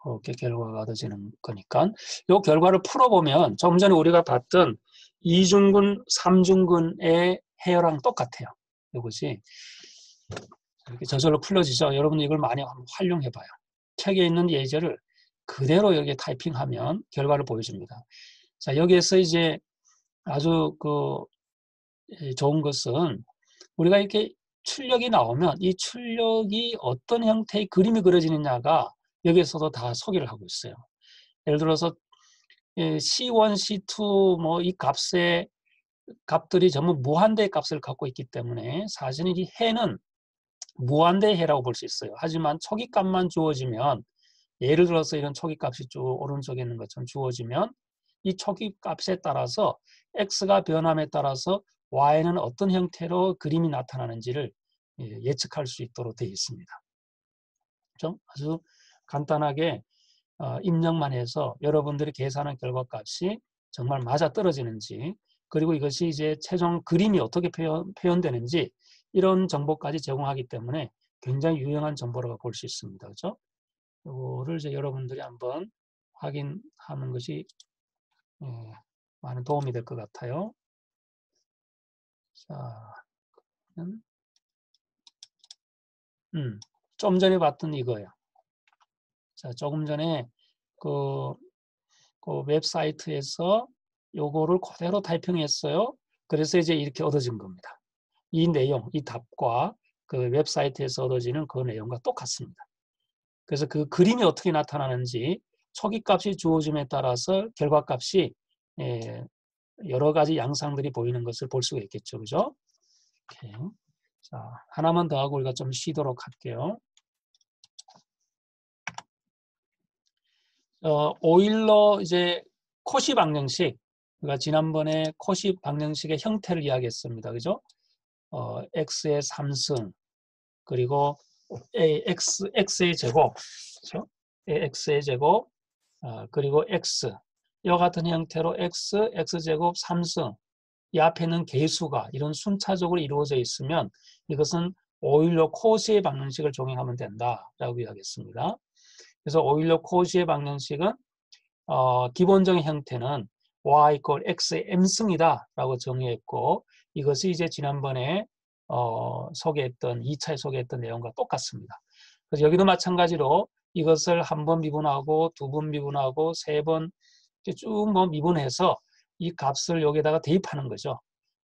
이렇게 결과가 얻어지는 거니까 요 결과를 풀어보면 좀 전에 우리가 봤던 이중근, 삼중근의 해열랑 똑같아요. 이것이 이렇게 저절로 풀려지죠. 여러분들 이걸 많이 한번 활용해봐요. 책에 있는 예제를 그대로 여기에 타이핑하면 결과를 보여줍니다. 자, 여기에서 이제 아주 좋은 것은 우리가 이렇게 출력이 나오면 이 출력이 어떤 형태의 그림이 그려지느냐가 여기에서도 다 소개를 하고 있어요. 예를 들어서 C1, C2 뭐 이 값들이 전부 무한대의 값을 갖고 있기 때문에 사실 이 해는 무한대의 해라고 볼 수 있어요. 하지만 초기값만 주어지면 예를 들어서 이런 초기값이 쭉 오른쪽에 있는 것처럼 주어지면 이 초기값에 따라서 x가 변함에 따라서 y는 어떤 형태로 그림이 나타나는지를 예측할 수 있도록 되어 있습니다. 좀 아주 간단하게 입력만 해서 여러분들이 계산한 결과값이 정말 맞아떨어지는지 그리고 이것이 이제 최종 그림이 어떻게 표현되는지 이런 정보까지 제공하기 때문에 굉장히 유용한 정보라고 볼 수 있습니다. 그죠? 이거를 이제 여러분들이 한번 확인하는 것이 많은 도움이 될 것 같아요. 자, 좀 전에 봤던 이거예요. 자, 조금 전에 그 웹사이트에서 요거를 그대로 타이핑했어요. 그래서 이제 이렇게 얻어진 겁니다. 이 내용, 이 답과 그 웹사이트에서 얻어지는 그 내용과 똑같습니다. 그래서 그 그림이 어떻게 나타나는지 초기값이 주어짐에 따라서 결과값이 여러 가지 양상들이 보이는 것을 볼 수가 있겠죠. 그죠? 오케이. 자, 하나만 더 하고 우리가 좀 쉬도록 할게요. 오일러 이제 코시 방정식, 우리가 지난번에 코시 방정식의 형태를 이야기했습니다. 그죠? x의 3승, 그리고 x의 제곱, 그죠? x의 제곱, 그리고 x. 이와 같은 형태로 x제곱 3승, 이 앞에는 개수가 이런 순차적으로 이루어져 있으면 이것은 오일러 코시의 방정식을 적용하면 된다라고 이야기했습니다. 그래서 오일러 코시의 방정식은 기본적인 형태는 y = x의 m승이다 라고 정의했고, 이것이 이제 지난번에 소개했던 2차에 소개했던 내용과 똑같습니다. 그래서 여기도 마찬가지로 이것을 한 번 미분하고 두 번 미분하고 세 번 쭉 뭐 미분해서 이 값을 여기다가 대입하는 거죠.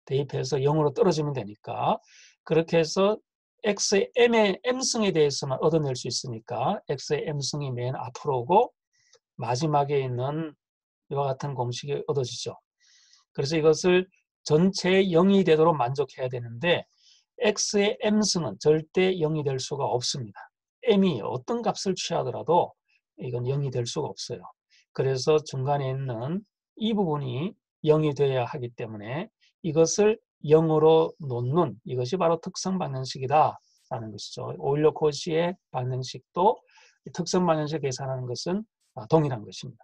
대입해서 0으로 떨어지면 되니까. 그렇게 해서 x의 m승에 대해서만 얻어낼 수 있으니까 x의 m승이 맨 앞으로 오고 마지막에 있는 이와 같은 공식이 얻어지죠. 그래서 이것을 전체 0이 되도록 만족해야 되는데 x의 m승은 절대 0이 될 수가 없습니다. m이 어떤 값을 취하더라도 이건 0이 될 수가 없어요. 그래서 중간에 있는 이 부분이 0이 되어야 하기 때문에 이것을 0으로 놓는 이것이 바로 특성 방정식이다 라는 것이죠. 오일러 코시의 방정식도 특성 방정식 계산하는 것은 동일한 것입니다.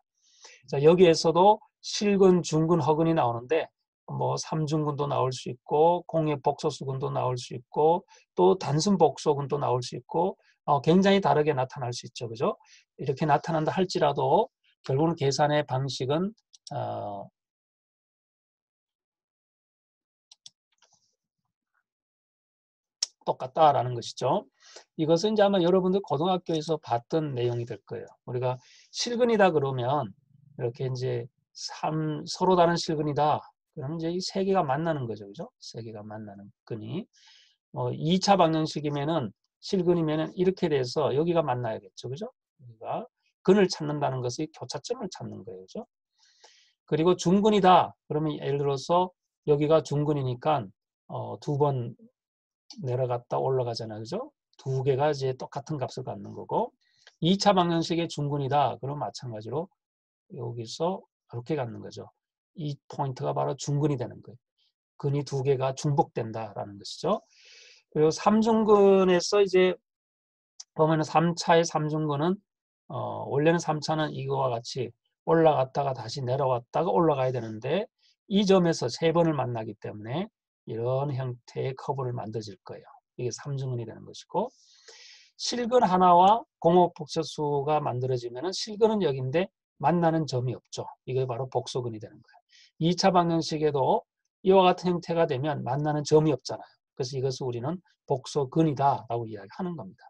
자, 여기에서도 실근, 중근, 허근이 나오는데 뭐 삼중근도 나올 수 있고 공의 복소수근도 나올 수 있고 또 단순 복소근도 나올 수 있고 굉장히 다르게 나타날 수 있죠. 그죠? 이렇게 나타난다 할지라도 결국은 계산의 방식은 똑같다라는 것이죠. 이것은 이제 아마 여러분들 고등학교에서 봤던 내용이 될 거예요. 우리가 실근이다 그러면 이렇게 이제 서로 다른 실근이다. 그러면 이제 이 세 개가 만나는 거죠. 그죠? 세 개가 만나는 근이. 2차 방정식이면은 실근이면은 이렇게 돼서 여기가 만나야겠죠. 그죠? 여기가 근을 찾는다는 것이 교차점을 찾는 거예요. 그죠? 그리고 중근이다. 그러면 예를 들어서 여기가 중근이니까 두 번 내려갔다 올라가잖아요. 그죠? 두 개가 이제 똑같은 값을 갖는 거고 2차 방정식의 중근이다. 그럼 마찬가지로 여기서 이렇게 갖는 거죠. 이 포인트가 바로 중근이 되는 거예요. 근이 두 개가 중복된다라는 것이죠. 그리고 3중근에서 이제 보면은 3차의 3중근은 원래는 3차는 이거와 같이 올라갔다가 다시 내려왔다가 올라가야 되는데 이 점에서 세 번을 만나기 때문에 이런 형태의 커브를 만들어질 거예요. 이게 3중근이 되는 것이고 실근 하나와 공업복소수가 만들어지면 실근은 여기인데 만나는 점이 없죠. 이게 바로 복소근이 되는 거예요. 2차 방정식에도 이와 같은 형태가 되면 만나는 점이 없잖아요. 그래서 이것을 우리는 복소근이다라고 이야기하는 겁니다.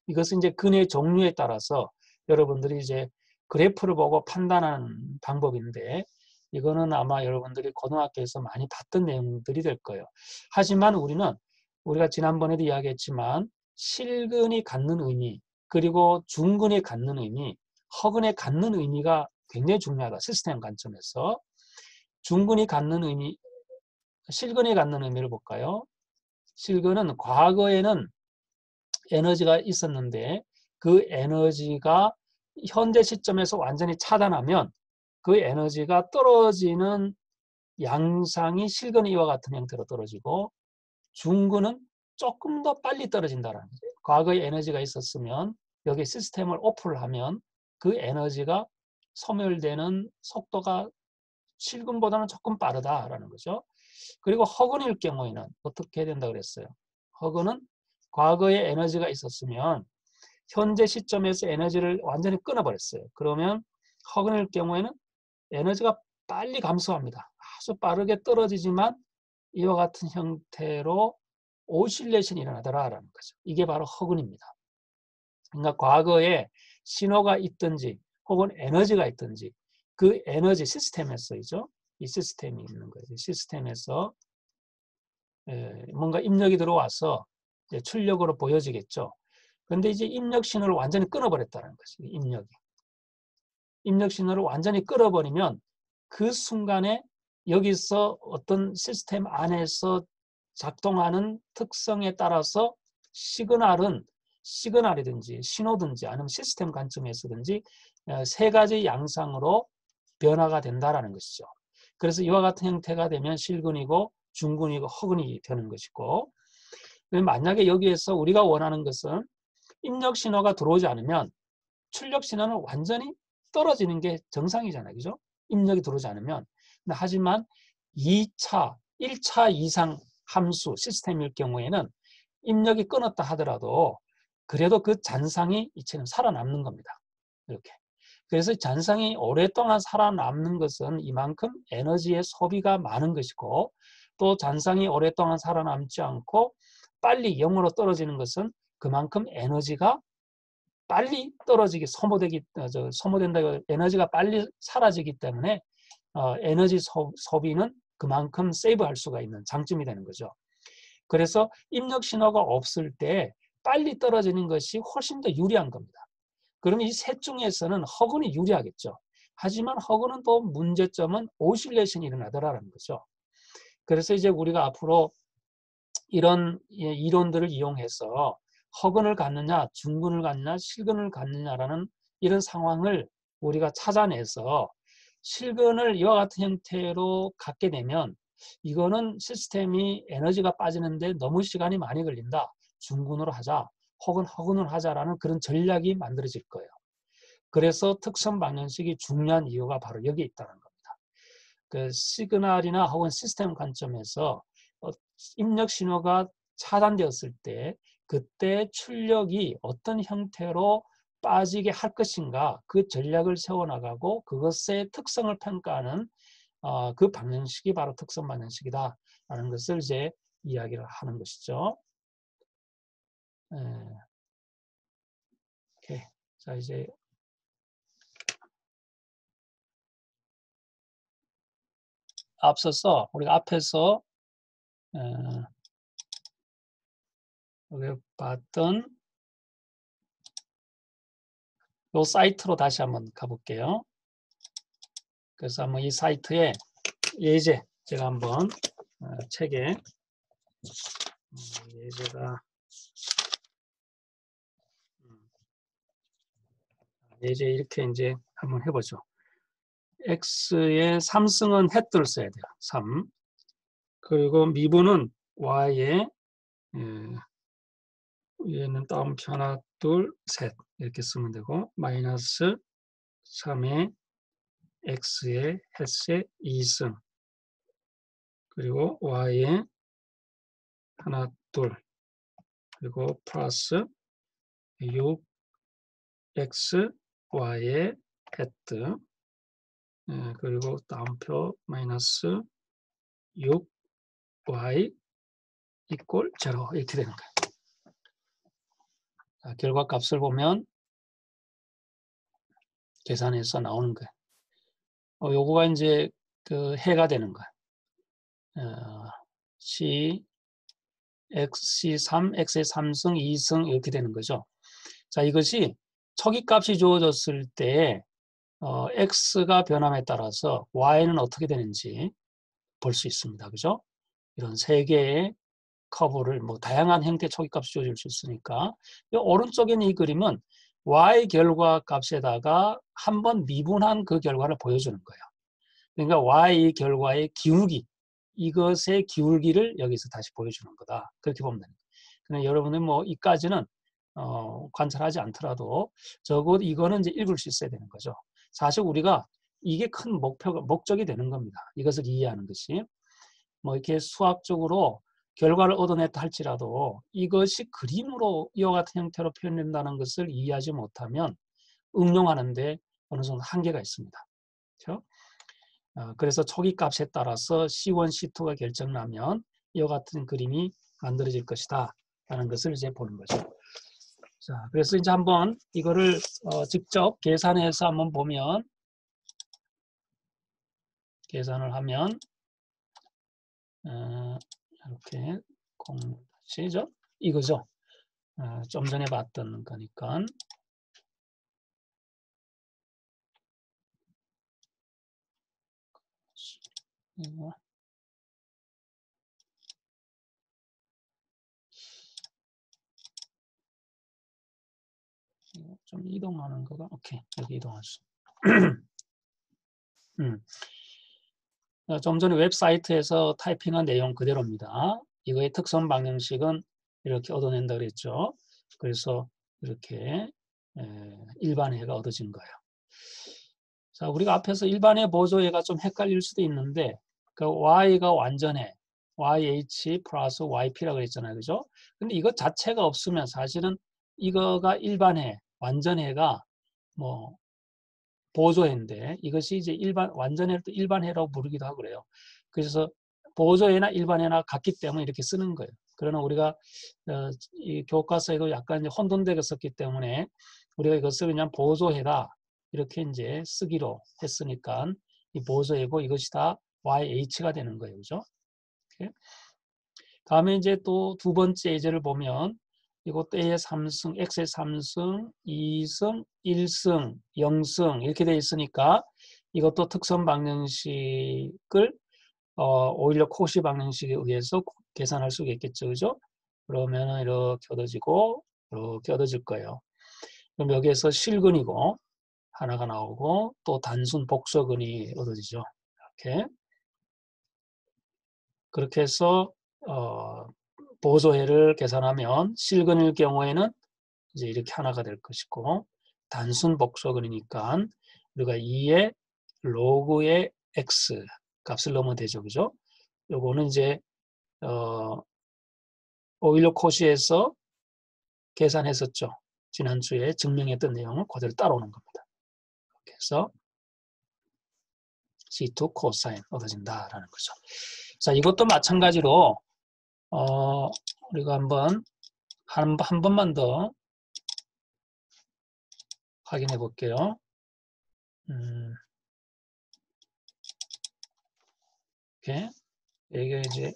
이것은 이제 근의 종류에 따라서 여러분들이 이제 그래프를 보고 판단하는 방법인데 이거는 아마 여러분들이 고등학교에서 많이 봤던 내용들이 될 거예요. 하지만 우리가 지난번에도 이야기했지만 실근이 갖는 의미 그리고 중근이 갖는 의미 허근이 갖는 의미가 굉장히 중요하다. 시스템 관점에서. 중근이 갖는 의미 실근이 갖는 의미를 볼까요? 실근은 과거에는 에너지가 있었는데 그 에너지가 현재 시점에서 완전히 차단하면 그 에너지가 떨어지는 양상이 실근이 이와 같은 형태로 떨어지고 중근은 조금 더 빨리 떨어진다는 거죠. 과거에 에너지가 있었으면 여기 시스템을 오프를 하면 그 에너지가 소멸되는 속도가 실근보다는 조금 빠르다라는 거죠. 그리고 허근일 경우에는 어떻게 된다고 그랬어요? 허근은 과거에 에너지가 있었으면 현재 시점에서 에너지를 완전히 끊어버렸어요. 그러면 허근일 경우에는 에너지가 빨리 감소합니다. 아주 빠르게 떨어지지만 이와 같은 형태로 오실레이션이 일어나더라라는 거죠. 이게 바로 허근입니다. 그러니까 과거에 신호가 있든지 혹은 에너지가 있든지 그 에너지 시스템에서이죠. 이 시스템이 있는 거예요. 시스템에서 뭔가 입력이 들어와서 이제 출력으로 보여지겠죠. 그런데 이제 입력 신호를 완전히 끊어버렸다는 거죠. 입력이. 입력 신호를 완전히 끊어버리면 그 순간에 여기서 어떤 시스템 안에서 작동하는 특성에 따라서 시그널이든지 신호든지 아니면 시스템 관점에서든지 세 가지 양상으로 변화가 된다라는 것이죠. 그래서 이와 같은 형태가 되면 실근이고 중근이고 허근이 되는 것이고, 만약에 여기에서 우리가 원하는 것은 입력 신호가 들어오지 않으면 출력 신호는 완전히 떨어지는 게 정상이잖아요. 그죠? 입력이 들어오지 않으면. 하지만 2차, 1차 이상 함수 시스템일 경우에는 입력이 끊었다 하더라도 그래도 그 잔상이 이체는 살아남는 겁니다. 이렇게. 그래서 잔상이 오랫동안 살아남는 것은 이만큼 에너지의 소비가 많은 것이고, 또 잔상이 오랫동안 살아남지 않고 빨리 0으로 떨어지는 것은 그만큼 에너지가 빨리 떨어지기, 소모된다, 에너지가 빨리 사라지기 때문에 에너지 소비는 그만큼 세이브할 수가 있는 장점이 되는 거죠. 그래서 입력 신호가 없을 때 빨리 떨어지는 것이 훨씬 더 유리한 겁니다. 그럼 이 셋 중에서는 허근이 유리하겠죠. 하지만 허근은 또 문제점은 오실레이션이 일어나더라는 거죠. 그래서 이제 우리가 앞으로 이런 이론들을 이용해서 허근을 갖느냐, 중근을 갖느냐, 실근을 갖느냐라는 이런 상황을 우리가 찾아내서 실근을 이와 같은 형태로 갖게 되면 이거는 시스템이 에너지가 빠지는데 너무 시간이 많이 걸린다. 중근으로 하자. 혹은 허근으로 하자라는 그런 전략이 만들어질 거예요. 그래서 특성 방정식이 중요한 이유가 바로 여기에 있다는 겁니다. 그 시그널이나 혹은 시스템 관점에서 입력 신호가 차단되었을 때 그때 출력이 어떤 형태로 빠지게 할 것인가, 그 전략을 세워나가고 그것의 특성을 평가하는 그 방정식이 바로 특성 방정식이다라는 것을 이제 이야기를 하는 것이죠. 오케이. 자, 이제 앞서서 우리가 앞에서 우리가 봤던 이 사이트로 다시 한번 가볼게요. 그래서 한번 이 사이트에 예제 제가 한번 책에 예제가 예제 이렇게 이제 한번 해보죠. x의 3승은 헷들 써야 돼요. 3. 그리고 미분은 y에 얘는 따옴표 하나, 둘, 셋 이렇게 쓰면 되고 마이너스 3의 x의 헷의 2승 그리고 y에 하나, 둘 그리고 플러스 6x y의 헤드 그리고 다음표 마이너스 6y 이꼴 0 이렇게 되는 거예요. 자, 결과값을 보면 계산해서 나오는 거예요. 요거가 이제 그 해가 되는 거예요. C, X, C3, X의 3승, 2승 이렇게 되는 거죠. 자, 이것이 초기값이 주어졌을 때 X가 변함에 따라서 Y는 어떻게 되는지 볼 수 있습니다. 그죠? 이런 세 개의 커브를 뭐 다양한 형태의 초기값이 주어질 수 있으니까 이 오른쪽에 있는 이 그림은 Y 결과값에다가 한번 미분한 그 결과를 보여주는 거예요. 그러니까 Y 결과의 기울기, 이것의 기울기를 여기서 다시 보여주는 거다. 그렇게 보면 됩니다. 그러나 여러분은 뭐 이까지는 관찰하지 않더라도 적어도 이거는 이제 읽을 수 있어야 되는 거죠. 사실 우리가 이게 큰 목적이 되는 겁니다. 이것을 이해하는 것이. 뭐 이렇게 수학적으로 결과를 얻어냈다 할지라도 이것이 그림으로 이와 같은 형태로 표현된다는 것을 이해하지 못하면 응용하는데 어느 정도 한계가 있습니다. 그렇죠? 그래서 초기 값에 따라서 C1, C2가 결정나면 이와 같은 그림이 만들어질 것이다 라는 것을 이제 보는 거죠. 자, 그래서 이제 한번 이거를 직접 계산해서 한번 보면, 계산을 하면 이렇게 공시죠? 이거죠. 좀 전에 봤던 거니까. 이거 좀 이동하는 거가 오케이, 여기 이동할 수. 좀 전에 웹사이트에서 타이핑한 내용 그대로입니다. 이거의 특성 방정식은 이렇게 얻어낸다 그랬죠. 그래서 이렇게 일반해가 얻어진 거예요. 자, 우리가 앞에서 일반해 보조해가 좀 헷갈릴 수도 있는데 그 y가 완전해, yh 플러스 yp라고 그랬잖아요. 그죠? 근데 이것 자체가 없으면 사실은 이거가 일반해, 완전해가 뭐 보조해인데 이것이 이제 완전해를 또 일반해라고 부르기도 하고 그래요. 그래서 보조해나 일반해나 같기 때문에 이렇게 쓰는 거예요. 그러나 우리가 이 교과서에도 약간 이제 혼돈되게 썼기 때문에 우리가 이것을 그냥 보조해다 이렇게 이제 쓰기로 했으니까 이 보조해고 이것이 다 YH가 되는 거예요. 그죠? 다음에 이제 또 두 번째 예제를 보면 이것도 A의 3승, X의 3승, 2승, 1승, 0승 이렇게 되어 있으니까 이것도 특선 방정식을 오히려 코시 방정식에 의해서 계산할 수가 있겠죠. 그죠? 그러면 이렇게 얻어지고 이렇게 얻어질 거예요. 그럼 여기에서 실근이고 하나가 나오고 또 단순 복소근이 얻어지죠. 이렇게. 그렇게 해서 보조해를 계산하면 실근일 경우에는 이제 이렇게 하나가 될 것이고 단순 복소근이니까 우리가 2의 로그의 x 값을 넣으면 되죠. 그죠? 요거는 이제 오일러 코시에서 계산했었죠. 지난주에 증명했던 내용을 그대로 따라오는 겁니다. 그래서 C2 코사인 얻어진다라는 거죠. 자, 이것도 마찬가지로 우리가 한번 한 번만 더 확인해 볼게요. 이렇게 이게 이제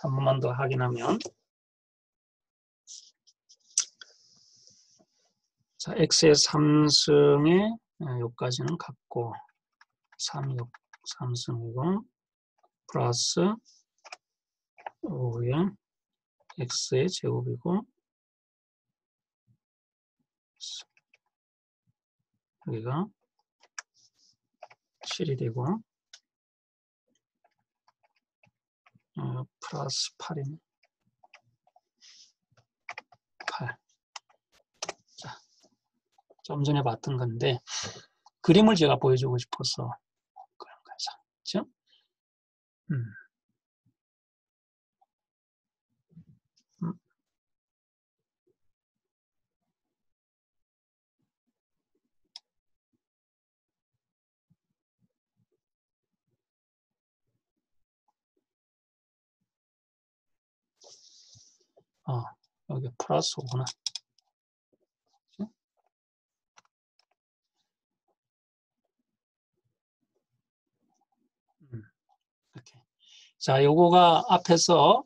한 번만 더 확인하면 자, x의 3승에 여기까지는 같고 3승이고 플러스 5의 x의 제곱이고 여기가 7이 되고 플러스 8이네. 8. 자, 좀 전에 봤던 건데 그림을 제가 보여주고 싶어서 그런 거죠. 그렇죠? 여기 플러스 5구나. 이렇게. 자, 요거가 앞에서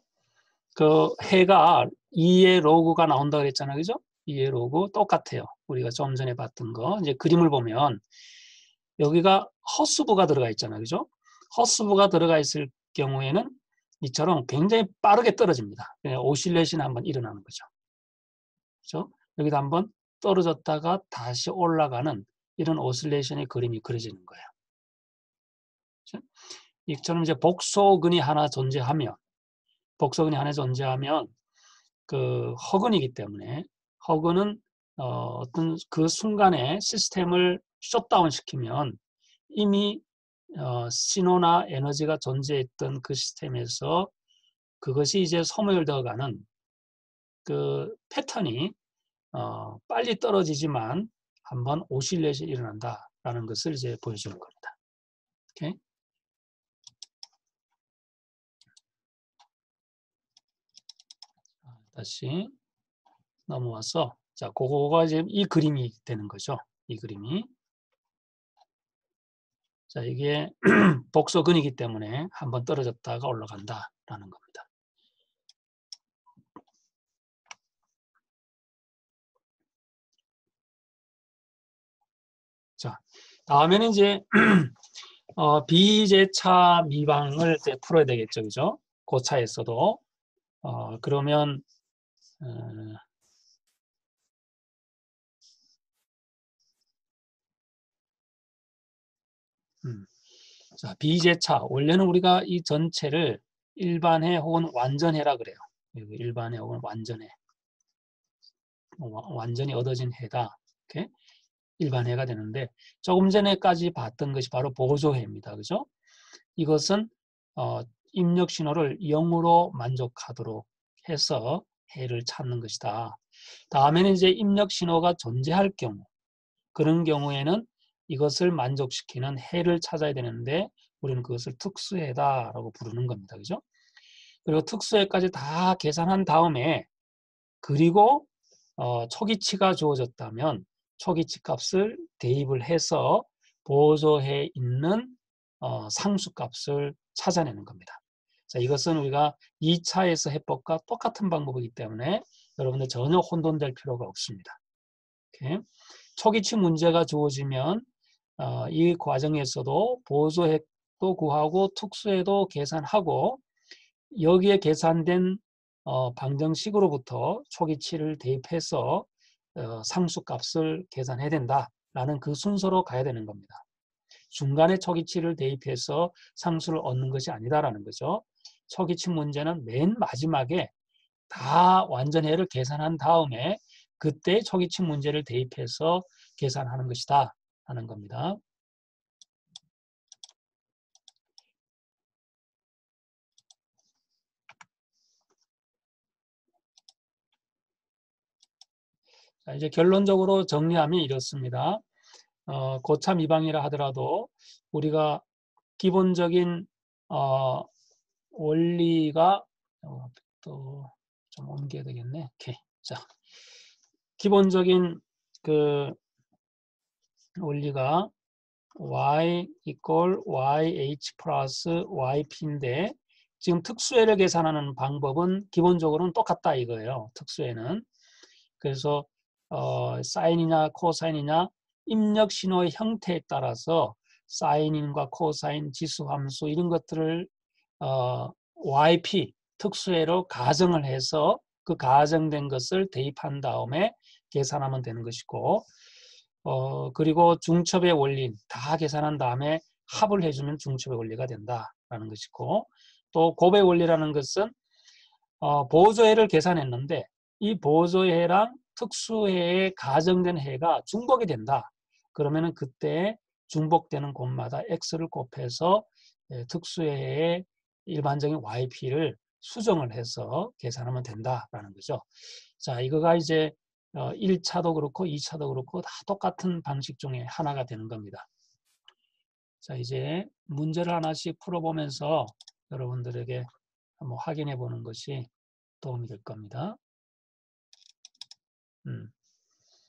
그 해가 2의 로그가 나온다 그랬잖아요. 그죠? 2의 로그 똑같아요. 우리가 좀 전에 봤던 거. 이제 그림을 보면 여기가 허스부가 들어가 있잖아요. 그죠? 허스부가 들어가 있을 경우에는 이처럼 굉장히 빠르게 떨어집니다. 오실레이션이 한번 일어나는 거죠. 그죠? 여기도 한번 떨어졌다가 다시 올라가는 이런 오실레이션의 그림이 그려지는 거예요. 그죠? 이처럼 이제 복소근이 하나 존재하면 그 허근이기 때문에 허근은 어떤 그 순간에 시스템을 셧다운 시키면 이미 신호나 에너지가 존재했던 그 시스템에서 그것이 이제 소멸되어가는 그 패턴이 빨리 떨어지지만 한번 오실레이션이 일어난다라는 것을 이제 보여주는 겁니다. 오케이? 다시 넘어와서 자, 그거가 지금 이 그림이 되는 거죠. 이 그림이. 자, 이게 복소근이기 때문에 한번 떨어졌다가 올라간다라는 겁니다. 자, 다음에는 이제 비제차 미방을 이제 풀어야 되겠죠, 그죠? 고차에서도 그러면 자, 비제차 원래는 우리가 이 전체를 일반해 혹은 완전해라 그래요. 일반해 혹은 완전해. 완전히 얻어진 해다. 이렇게 일반해가 되는데 조금 전에까지 봤던 것이 바로 보조해입니다. 그죠? 이것은 입력 신호를 0으로 만족하도록 해서 해를 찾는 것이다. 다음에는 이제 입력 신호가 존재할 경우 그런 경우에는 이것을 만족시키는 해를 찾아야 되는데 우리는 그것을 특수해다라고 부르는 겁니다. 그죠? 그리고 특수해까지 다 계산한 다음에 그리고 초기치가 주어졌다면 초기치 값을 대입을 해서 보조해 있는 상수값을 찾아내는 겁니다. 자, 이것은 우리가 2차에서 해법과 똑같은 방법이기 때문에 여러분들 전혀 혼돈될 필요가 없습니다. 이렇게. 초기치 문제가 주어지면 이 과정에서도 보조액도 구하고 특수에도 계산하고 여기에 계산된 방정식으로부터 초기치를 대입해서 상수값을 계산해야 된다라는 그 순서로 가야 되는 겁니다. 중간에 초기치를 대입해서 상수를 얻는 것이 아니다라는 거죠. 초기치 문제는 맨 마지막에 다 완전해를 계산한 다음에 그때 초기치 문제를 대입해서 계산하는 것이다 하는 겁니다. 자, 이제 결론적으로 정리하면 이렇습니다. 고차 미방이라 하더라도 우리가 기본적인 원리가 또 좀 옮겨야 되겠네. 오케이. 자, 기본적인 그 원리가 y equal yh 플러스 yp인데 지금 특수해를 계산하는 방법은 기본적으로는 똑같다 이거예요. 특수해는. 그래서 사인이냐 코사인이냐 입력 신호의 형태에 따라서 사인인과 코사인 지수함수 이런 것들을 yp 특수해로 가정을 해서 그 가정된 것을 대입한 다음에 계산하면 되는 것이고 그리고 중첩의 원리 다 계산한 다음에 합을 해주면 중첩의 원리가 된다라는 것이고 또 곱의 원리라는 것은 보조해를 계산했는데 이 보조해랑 특수해에 가정된 해가 중복이 된다. 그러면은 그때 중복되는 곱마다 x를 곱해서 특수해의 일반적인 yp를 수정을 해서 계산하면 된다라는 거죠. 자, 이거가 이제 1차도 그렇고 2차도 그렇고 다 똑같은 방식 중에 하나가 되는 겁니다. 자, 이제 문제를 하나씩 풀어보면서 여러분들에게 한번 확인해 보는 것이 도움이 될 겁니다.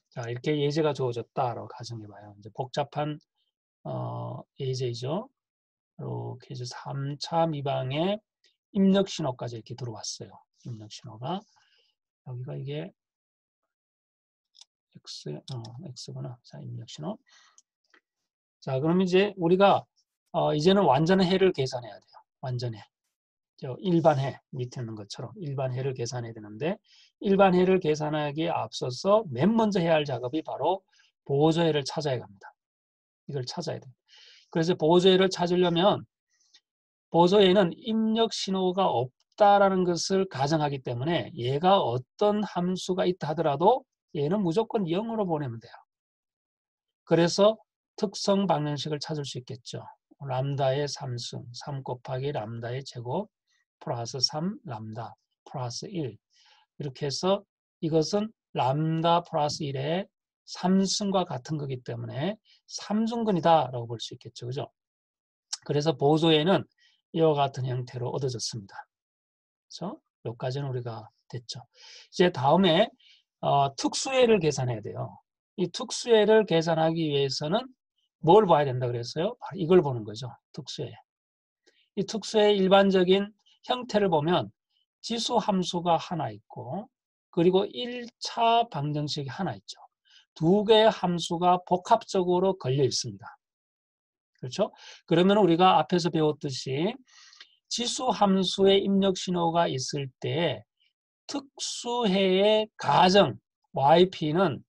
자, 이렇게 예제가 주어졌다라고 가정해봐요. 이제 복잡한 예제이죠. 이렇게 이제 3차 미방에 입력 신호까지 이렇게 들어왔어요. 입력 신호가 여기가 이게 X구나. 자, 입력 신호. 자, 그럼 이제 우리가 이제는 완전한 해를 계산해야 돼요. 완전해. 일반해 밑에 있는 것처럼 일반해를 계산해야 되는데 일반해를 계산하기에 앞서서 맨 먼저 해야 할 작업이 바로 보조해를 찾아야 합니다. 이걸 찾아야 돼요. 그래서 보조해를 찾으려면 보조해는 입력 신호가 없다라는 것을 가정하기 때문에 얘가 어떤 함수가 있다 하더라도 얘는 무조건 0으로 보내면 돼요. 그래서 특성 방정식을 찾을 수 있겠죠. 람다의 3승, 3 곱하기 람다의 제곱 플러스 3 람다 플러스 1 이렇게 해서 이것은 람다 플러스 1의 3승과 같은 거기 때문에 3중근이다 라고 볼 수 있겠죠. 그죠? 그래서 보조에는 이와 같은 형태로 얻어졌습니다. 그래서 여기까지는 우리가 됐죠. 이제 다음에 특수해를 계산해야 돼요. 이 특수해를 계산하기 위해서는 뭘 봐야 된다 그랬어요? 바로 이걸 보는 거죠. 특수해. 이 특수의 일반적인 형태를 보면 지수 함수가 하나 있고 그리고 1차 방정식이 하나 있죠. 두 개의 함수가 복합적으로 걸려 있습니다. 그렇죠? 그러면 우리가 앞에서 배웠듯이 지수 함수의 입력 신호가 있을 때 특수해의 가정 yp는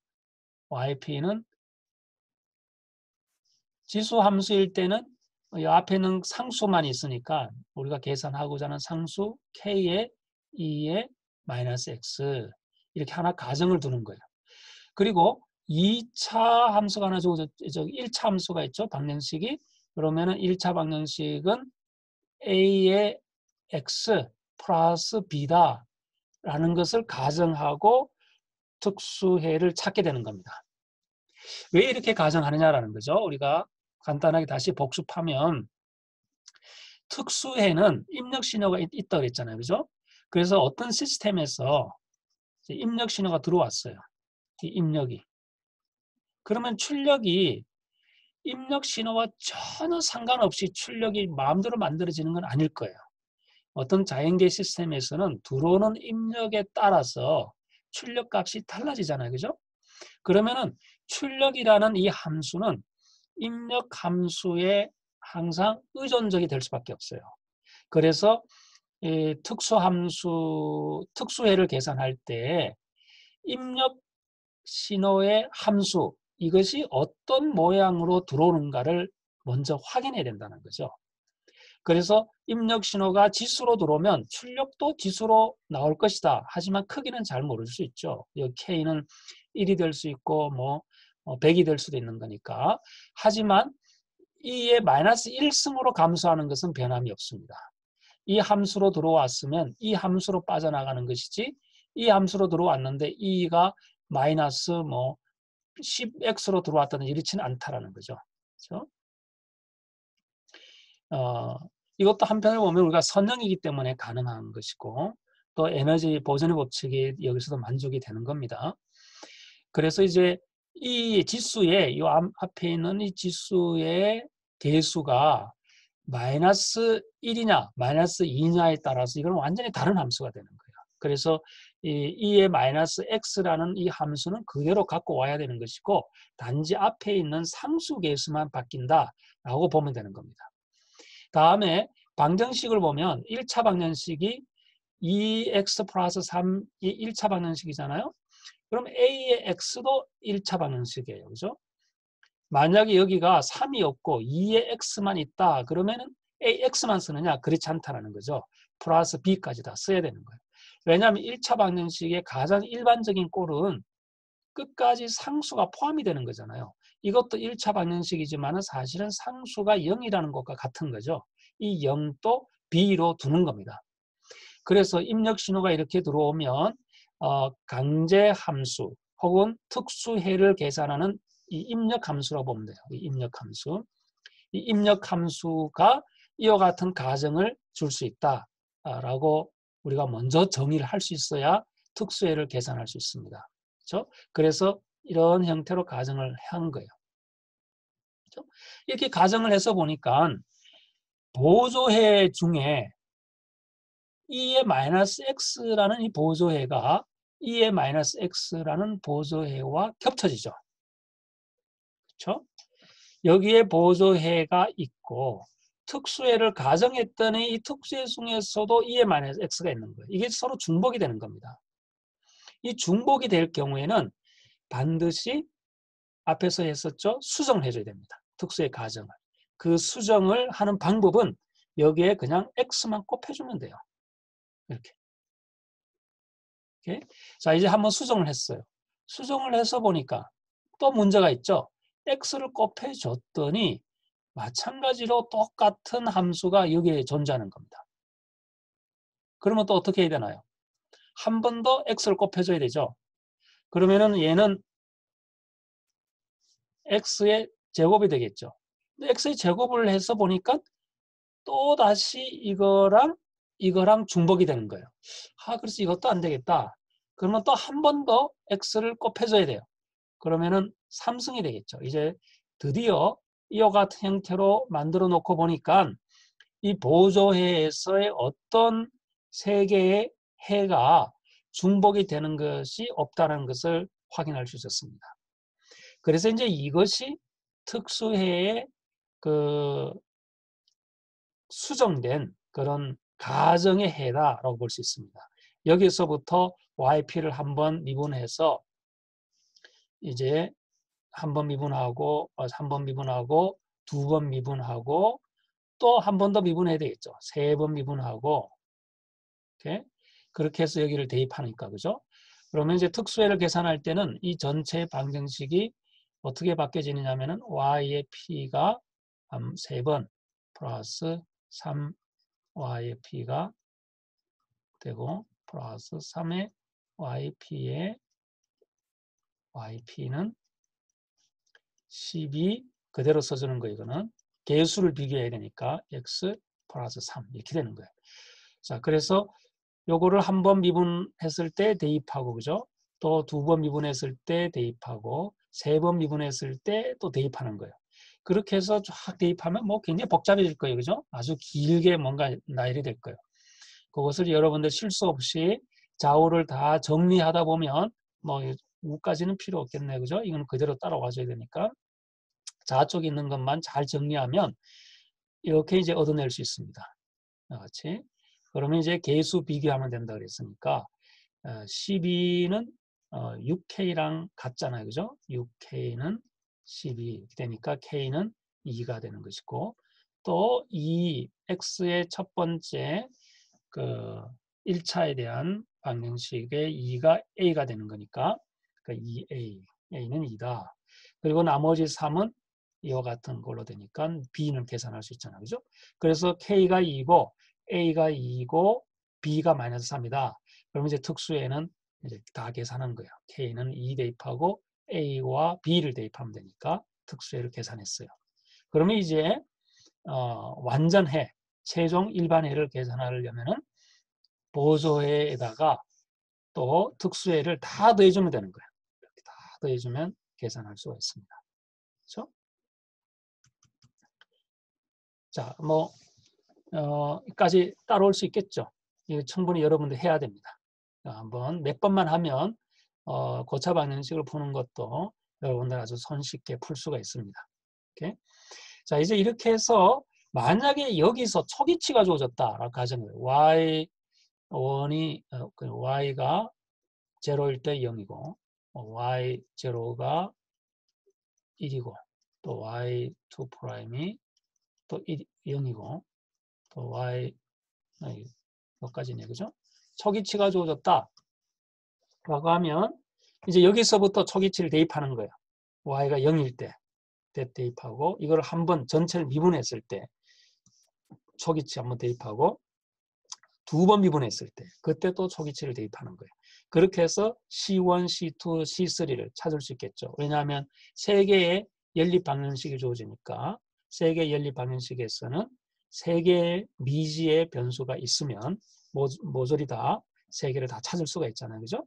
지수 함수일 때는 이 앞에는 상수만 있으니까 우리가 계산하고자 하는 상수 k의 2의 마이너스 x 이렇게 하나 가정을 두는 거예요. 그리고 2차 함수가 하나 주고 1차 함수가 있죠. 방정식이. 그러면은 1차 방정식은 a의 x 플러스 b다 라는 것을 가정하고 특수해를 찾게 되는 겁니다. 왜 이렇게 가정하느냐라는 거죠. 우리가 간단하게 다시 복습하면 특수해는 입력 신호가 있다고 그랬잖아요. 그죠? 그래서 어떤 시스템에서 입력 신호가 들어왔어요. 이 입력이. 그러면 출력이 입력 신호와 전혀 상관없이 출력이 마음대로 만들어지는 건 아닐 거예요. 어떤 자연계 시스템에서는 들어오는 입력에 따라서 출력 값이 달라지잖아요. 그죠? 그러면은 출력이라는 이 함수는 입력 함수에 항상 의존적이 될 수밖에 없어요. 그래서 이 특수해를 계산할 때 입력 신호의 함수, 이것이 어떤 모양으로 들어오는가를 먼저 확인해야 된다는 거죠. 그래서 입력 신호가 지수로 들어오면 출력도 지수로 나올 것이다. 하지만 크기는 잘 모를 수 있죠. 여기 K는 1이 될 수 있고 뭐 100이 될 수도 있는 거니까. 하지만 이의 마이너스 1승으로 감소하는 것은 변함이 없습니다. 이 함수로 들어왔으면 이 함수로 빠져나가는 것이지 이 함수로 들어왔는데 이가 마이너스 뭐 10x로 들어왔다는 이렇지는 않다라는 거죠. 그렇죠? 이것도 한편으로 보면 우리가 선형이기 때문에 가능한 것이고 또 에너지 보존의 법칙이 여기서도 만족이 되는 겁니다. 그래서 이제 이 지수의 이 앞에 있는 이 지수의 개수가 마이너스 1이냐 마이너스 2냐에 따라서 이건 완전히 다른 함수가 되는 거예요. 그래서 이 2의 마이너스 x라는 이 함수는 그대로 갖고 와야 되는 것이고 단지 앞에 있는 상수 개수만 바뀐다라고 보면 되는 겁니다. 다음에 방정식을 보면 1차 방정식이 2x 플러스 3이 1차 방정식이잖아요. 그럼 a의 x도 1차 방정식이에요. 그죠? 만약에 여기가 3이 없고 2의 x만 있다. 그러면은 ax만 쓰느냐? 그렇지 않다라는 거죠. 플러스 b까지 다 써야 되는 거예요. 왜냐하면 1차 방정식의 가장 일반적인 꼴은 끝까지 상수가 포함이 되는 거잖아요. 이것도 1차 방정식이지만 사실은 상수가 0이라는 것과 같은 거죠. 이 0도 b로 두는 겁니다. 그래서 입력 신호가 이렇게 들어오면 강제 함수 혹은 특수해를 계산하는 이 입력 함수라고 보면 돼요. 이 입력 함수. 이 입력 함수가 이와 같은 가정을 줄 수 있다라고 우리가 먼저 정의를 할 수 있어야 특수해를 계산할 수 있습니다. 그렇죠? 그래서 이런 형태로 가정을 한 거예요. 그렇죠? 이렇게 가정을 해서 보니까 보조해 중에 2의 마이너스 x라는 이 보조해가 2의 마이너스 x라는 보조해와 겹쳐지죠. 그렇죠? 여기에 보조해가 있고 특수해를 가정했더니 이 특수해 중에서도 2의 마이너스 x가 있는 거예요. 이게 서로 중복이 되는 겁니다. 이 중복이 될 경우에는 반드시 앞에서 했었죠. 수정을 해줘야 됩니다. 특수해 가정을. 그 수정을 하는 방법은 여기에 그냥 x만 곱해주면 돼요. 이렇게. 자, 이제 한번 수정을 했어요. 수정을 해서 보니까 또 문제가 있죠. x를 곱해줬더니 마찬가지로 똑같은 함수가 여기에 존재하는 겁니다. 그러면 또 어떻게 해야 되나요? 한 번 더 x를 곱해줘야 되죠. 그러면은 얘는 x의 제곱이 되겠죠. x의 제곱을 해서 보니까 또 다시 이거랑 중복이 되는 거예요. 그래서 이것도 안 되겠다. 그러면 또 한 번 더 x를 곱해줘야 돼요. 그러면은 3승이 되겠죠. 이제 드디어 이와 같은 형태로 만들어 놓고 보니까 이 보조해에서의 어떤 세 개의 해가 중복이 되는 것이 없다는 것을 확인할 수 있었습니다. 그래서 이제 이것이 특수해의 그 수정된 그런 가정의 해라고 볼 수 있습니다. 여기서부터 YP를 한번 미분해서 이제 한 번 미분하고, 한 번 미분하고, 두 번 미분하고, 또 한 번 더 미분해야 되겠죠. 세 번 미분하고, 이렇게. 그렇게 해서 여기를 대입하니까, 그죠? 그러면 이제 특수해를 계산할 때는 이 전체 방정식이 어떻게 바뀌어지느냐면은 y의 p가 세 번 플러스 3y의 p가 되고 플러스 3의 yp의 yp는 12 그대로 써주는 거 이거는 개수를 비교해야 되니까 x 플러스 3 이렇게 되는 거예요. 자, 그래서 요거를 한 번 미분했을 때 대입하고 그죠? 또 두 번 미분했을 때 대입하고 세 번 미분했을 때 또 대입하는 거예요. 그렇게 해서 쫙 대입하면 뭐 굉장히 복잡해질 거예요. 그죠? 아주 길게 뭔가 나열이 될 거예요. 그것을 여러분들 실수 없이 좌우를 다 정리하다 보면 뭐 우까지는 필요 없겠네. 그죠? 이건 그대로 따라와줘야 되니까. 좌쪽에 있는 것만 잘 정리하면 이렇게 이제 얻어낼 수 있습니다. 같이. 그러면 이제 개수 비교하면 된다 그랬으니까 12는 6K랑 같잖아요. 그죠? 6K는 12 되니까 K는 2가 되는 것이고 또 이 X의 첫 번째 그 1차에 대한 방정식의 2가 A가 되는 거니까 그 2A, A는 2다. 그리고 나머지 3은 이와 같은 걸로 되니까 B는 계산할 수 있잖아요. 그죠? 그래서 K가 2고 A가 2고 B가 마이너스 3이다. 그러면 이제 특수에는 이제 다 계산한 거예요. K는 2 대입하고 A와 B를 대입하면 되니까 특수해를 계산했어요. 그러면 이제 완전해, 최종 일반해를 계산하려면은 보조해에다가 또 특수해를 다 더해주면 되는 거예요. 이렇게 다 더해주면 계산할 수가 있습니다. 그렇죠? 자, 뭐 까지 따라올 수 있겠죠. 이거 충분히 여러분들 해야 됩니다. 한번 몇 번만 하면 고차 방정식을 푸는 것도 여러분들 아주 손쉽게 풀 수가 있습니다. 이렇게. 자, 이제 이렇게 해서 만약에 여기서 초기치가 주어졌다라고 가정해요. y1이 y가 0일 때 0이고 y0가 1이고 또 y2 프라임이 또 0이고 또 y 여기까지네 그죠? 초기치가 주어졌다 라고 하면 이제 여기서부터 초기치를 대입하는 거예요. y가 0일 때 대입하고 이걸 한번 전체를 미분했을 때 초기치 한번 대입하고 두 번 미분했을 때 그때 또 초기치를 대입하는 거예요. 그렇게 해서 C1, C2, C3를 찾을 수 있겠죠. 왜냐하면 세 개의 연립 방정식이 주어지니까 세 개의 연립 방정식에서는 세 개의 미지의 변수가 있으면 모조리 다 세 개를 다 찾을 수가 있잖아요. 그죠?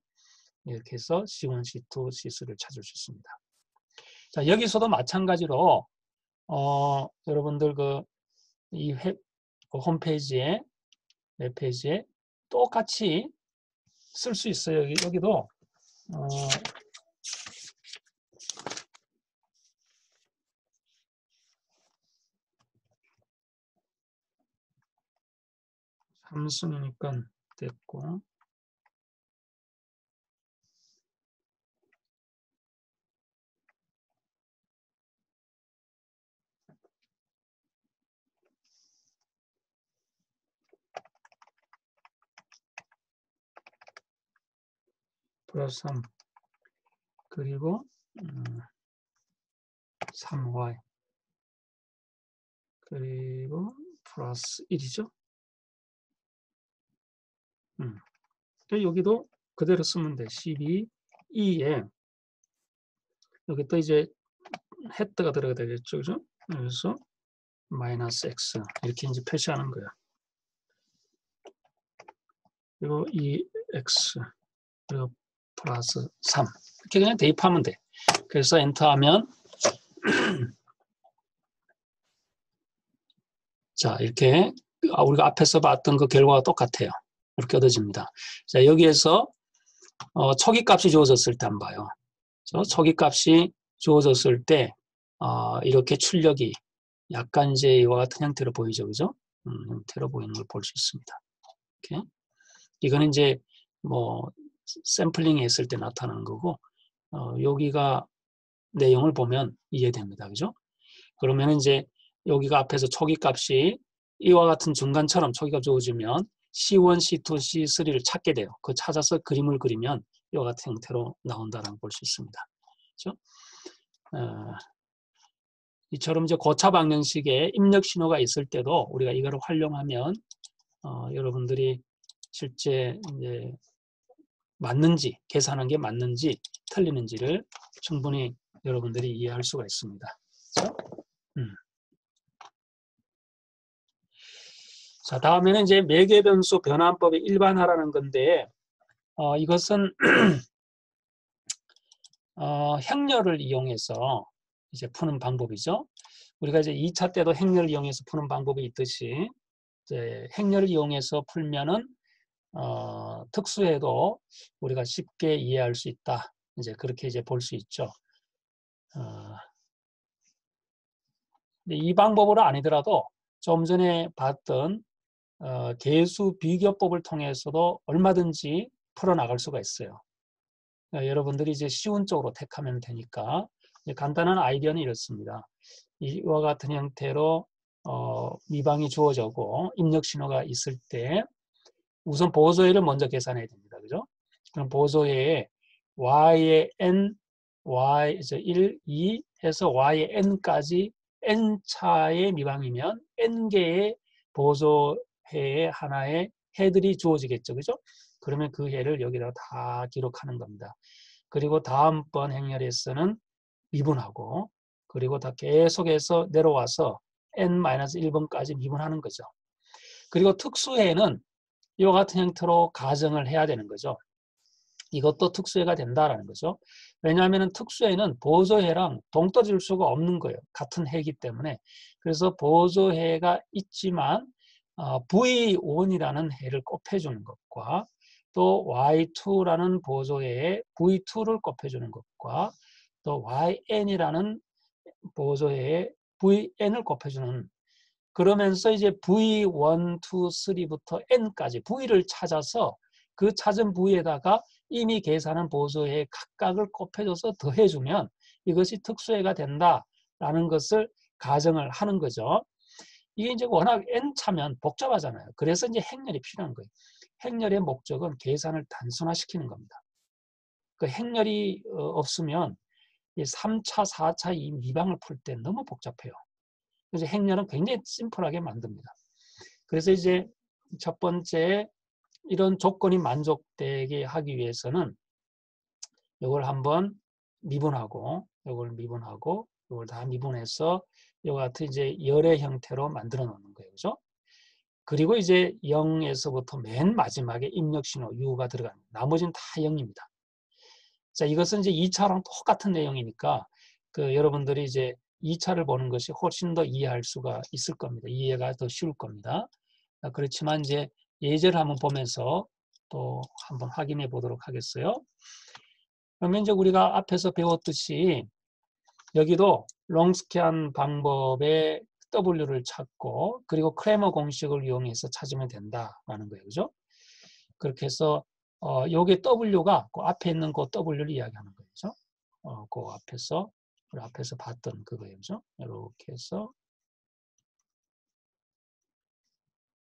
이렇게 해서 C1, C2, C3를 찾을 수 있습니다. 자, 여기서도 마찬가지로 여러분들 이 홈페이지에 웹페이지에 똑같이 쓸 수 있어요. 여기도 삼성이니까 됐고 플러스 3 그리고 3y 그리고 플러스 1이죠. 여기도 그대로 쓰면 돼. 12E에 여기 또 이제 헤드가 들어가야 되겠죠. 그죠? 그래서 마이너스 X 이렇게 이제 표시하는 거야. 그리고 EX 그리고 플러스 3 이렇게 그냥 대입하면 돼. 그래서 엔터하면 자 이렇게 우리가 앞에서 봤던 그 결과가 똑같아요. 이렇게 얻어집니다. 자 여기에서 초기값이 주어졌을 때 한번 봐요. 초기값이 주어졌을 때 이렇게 출력이 약간 이제 이와 같은 형태로 보이죠, 그죠? 형태로 보이는 걸 볼 수 있습니다. 이렇게. 이거는 이제 뭐 샘플링 했을 때 나타나는 거고 여기가 내용을 보면 이해됩니다, 그죠? 그러면 이제 여기가 앞에서 초기값이 이와 같은 중간처럼 초기값 주어지면 C1, C2, C3를 찾게 돼요. 그 찾아서 그림을 그리면 이와 같은 형태로 나온다는 걸 볼 수 있습니다. 그렇죠? 이처럼 이제 고차 방정식에 입력 신호가 있을 때도 우리가 이거를 활용하면 여러분들이 실제 이제 맞는지 계산한 게 맞는지 틀리는지를 충분히 여러분들이 이해할 수가 있습니다. 그렇죠? 자, 다음에는 이제 매개 변수 변환법의 일반화라는 건데 이것은 행렬을 이용해서 이제 푸는 방법이죠. 우리가 이제 2차 때도 행렬을 이용해서 푸는 방법이 있듯이 이제 행렬을 이용해서 풀면은 특수해도 우리가 쉽게 이해할 수 있다. 이제 그렇게 이제 볼 수 있죠. 근데 이 방법으로 아니더라도 좀 전에 봤던 계수 비교법을 통해서도 얼마든지 풀어나갈 수가 있어요. 여러분들이 이제 쉬운 쪽으로 택하면 되니까 간단한 아이디어는 이렇습니다. 이와 같은 형태로 미방이 주어지고 입력 신호가 있을 때 우선 보조회를 먼저 계산해야 됩니다. 그죠? 그럼 보조회에 y의 n, y 이제 1, 2 해서 y의 n까지 n차의 미방이면 n개의 보조회에 하나의 해들이 주어지겠죠. 그죠? 그러면 그 해를 여기다가 다 기록하는 겁니다. 그리고 다음번 행렬에서는 미분하고 그리고 다 계속해서 내려와서 n-1번까지 미분하는 거죠. 그리고 특수해는 이와 같은 형태로 가정을 해야 되는 거죠. 이것도 특수해가 된다라는 거죠. 왜냐하면 특수해는 보조해랑 동떨어질 수가 없는 거예요. 같은 해이기 때문에. 그래서 보조해가 있지만 V1이라는 해를 곱해주는 것과 또 Y2라는 보조해에 V2를 곱해주는 것과 또 YN이라는 보조해에 VN을 곱해주는 그러면서 이제 V1, 2, 3부터 N까지 V를 찾아서 그 찾은 V에다가 이미 계산한 보조해 각각을 곱해줘서 더해주면 이것이 특수해가 된다라는 것을 가정을 하는 거죠. 이게 이제 워낙 N차면 복잡하잖아요. 그래서 이제 행렬이 필요한 거예요. 행렬의 목적은 계산을 단순화시키는 겁니다. 그 행렬이 없으면 3차, 4차 이 미방을 풀 때 너무 복잡해요. 그래서 행렬은 굉장히 심플하게 만듭니다. 그래서 이제 첫 번째 이런 조건이 만족되게 하기 위해서는 이걸 한번 미분하고 이걸 다 미분해서 이와 같은 이제 열의 형태로 만들어 놓는 거예요. 그죠? 그리고 이제 0에서부터 맨 마지막에 입력 신호 U가 들어갑니다. 나머지는 다 0입니다. 자, 이것은 이제 2차랑 똑같은 내용이니까 여러분들이 이제 2차를 보는 것이 훨씬 더 이해할 수가 있을 겁니다. 이해가 더 쉬울 겁니다. 그렇지만 이제 예제를 한번 보면서 또 한번 확인해 보도록 하겠어요. 그러면 이제 우리가 앞에서 배웠듯이 여기도 롱스캔 방법의 W를 찾고 그리고 크레머 공식을 이용해서 찾으면 된다라는 거예요. 그죠? 그렇게 해서 요게 W가 그 앞에 있는 그 W를 이야기하는 거죠. 그 앞에서 봤던 그거예요. 그죠? 이렇게 해서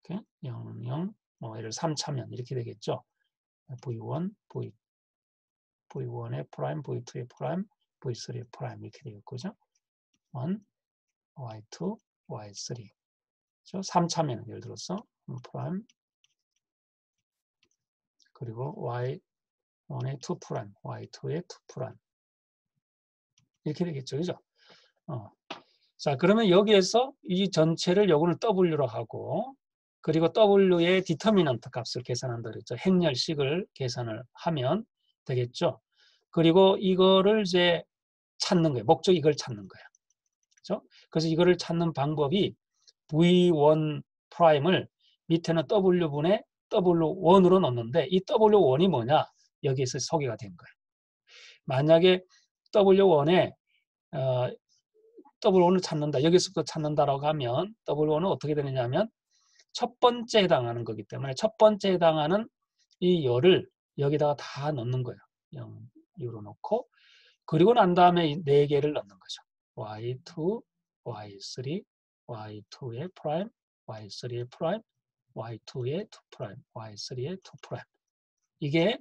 이렇게 0, 0, 예를 3차면 이렇게 되겠죠. V1, V1의 프라임, V2의 프라임, V3의 프라임 이렇게 되겠고, 그죠? 1, Y2, Y3. 그죠? 3차면 예를 들어서 프라임, 그리고 y1의 2 프라임, y2의 2 프라임. 이렇게 되겠죠. 그죠? 자, 그러면 여기에서 이 전체를 요거를 W로 하고, 그리고 W의 디터미넌트 값을 계산한다 그랬죠. 행렬식을 계산을 하면 되겠죠. 그리고 이거를 이제 찾는 거예요. 목적 이걸 찾는 거예요. 그렇죠? 그래서 이거를 찾는 방법이 V1 프라임을 밑에는 W분의 W1으로 넣는데 이 W1이 뭐냐? 여기에서 소개가 된 거예요. 만약에 W1에 W1을 찾는다. 여기서부터 찾는다라고 하면 W1은 어떻게 되느냐면 첫 번째 해당하는 거기 때문에 첫 번째 해당하는 이 열을 여기다가 다 넣는 거예요. 0으로 넣고 그리고 난 다음에 4개를 넣는 거죠. y2, y3, y2의 프라임, y3의 프라임, y2의 2 프라임, y3의 2 프라임. 이게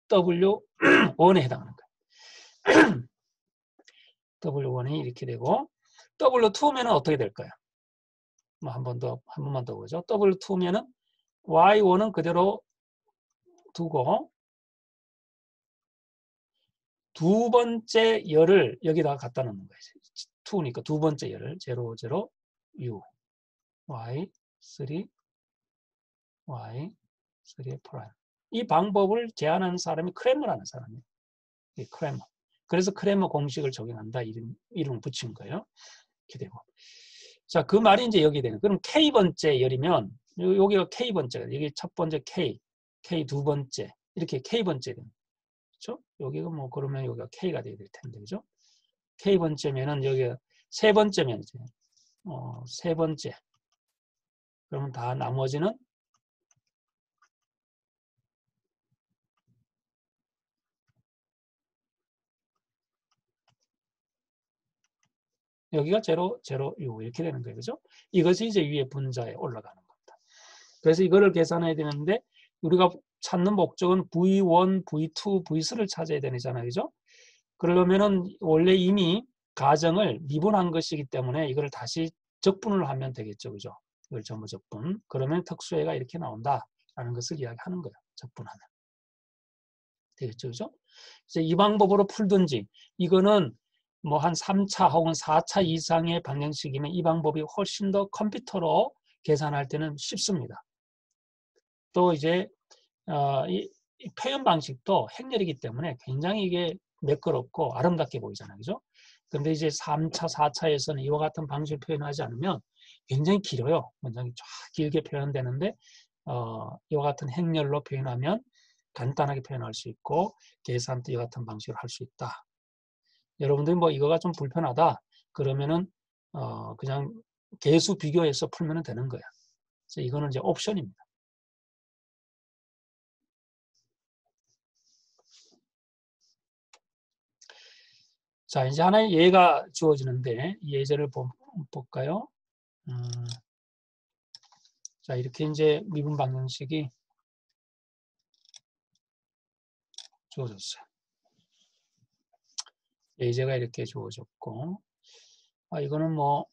W1에 해당하는 거예요. W1이 이렇게 되고 W2면은 어떻게 될까요? 뭐 한 번만 더 보죠. W2면은 Y1은 그대로 두고 두 번째 열을 여기다가 갖다 놓는 거예요. 2니까 두 번째 열을 0, 0, U, Y3, Y3의 프라임. 이 방법을 제안하는 사람이 크레머라는 사람이에요. 크레머. 그래서 크레머 공식을 적용한다. 이름을 붙인 거예요. 이렇게 되고. 자, 그 말이 이제 여기 되는. 그럼 K번째 열이면, 여기가 K번째가, 여기 첫 번째 K, K 두 번째, 이렇게 K번째 되는. 그렇죠? 여기가 뭐, 그러면 여기가 K가 돼야 될 텐데, 그죠? K번째면은 여기가 세 번째면 이제, 세 번째. 그러면 다 나머지는 여기가 0, 0, 6 이렇게 되는 거예요. 그죠? 이것이 이제 위에 분자에 올라가는 겁니다. 그래서 이거를 계산해야 되는데 우리가 찾는 목적은 V1, V2, V3를 찾아야 되잖아요. 그죠? 그러려면은 원래 이미 가정을 미분한 것이기 때문에 이걸 다시 적분을 하면 되겠죠. 그죠? 이걸 전부 적분. 그러면 특수해가 이렇게 나온다라는 것을 이야기하는 거예요. 적분하면. 되겠죠. 그죠? 이제 이 방법으로 풀든지 이거는 뭐 한 3차 혹은 4차 이상의 방정식이면 이 방법이 훨씬 더 컴퓨터로 계산할 때는 쉽습니다. 또 이제 이 표현 방식도 행렬이기 때문에 굉장히 이게 매끄럽고 아름답게 보이잖아요. 그죠? 근데 이제 3차, 4차에서는 이와 같은 방식을 표현하지 않으면 굉장히 길어요. 굉장히 쫙 길게 표현되는데 이와 같은 행렬로 표현하면 간단하게 표현할 수 있고 계산도 이와 같은 방식으로 할 수 있다. 여러분들이 뭐 이거가 좀 불편하다 그러면은 그냥 개수 비교해서 풀면 되는 거야. 그래서 이거는 이제 옵션입니다. 자, 이제 하나의 예가 주어지는데 이 예제를 볼까요? 자, 이렇게 이제 미분 방정식이 주어졌어요. 예제가 이렇게 주어졌고, 이거는 뭐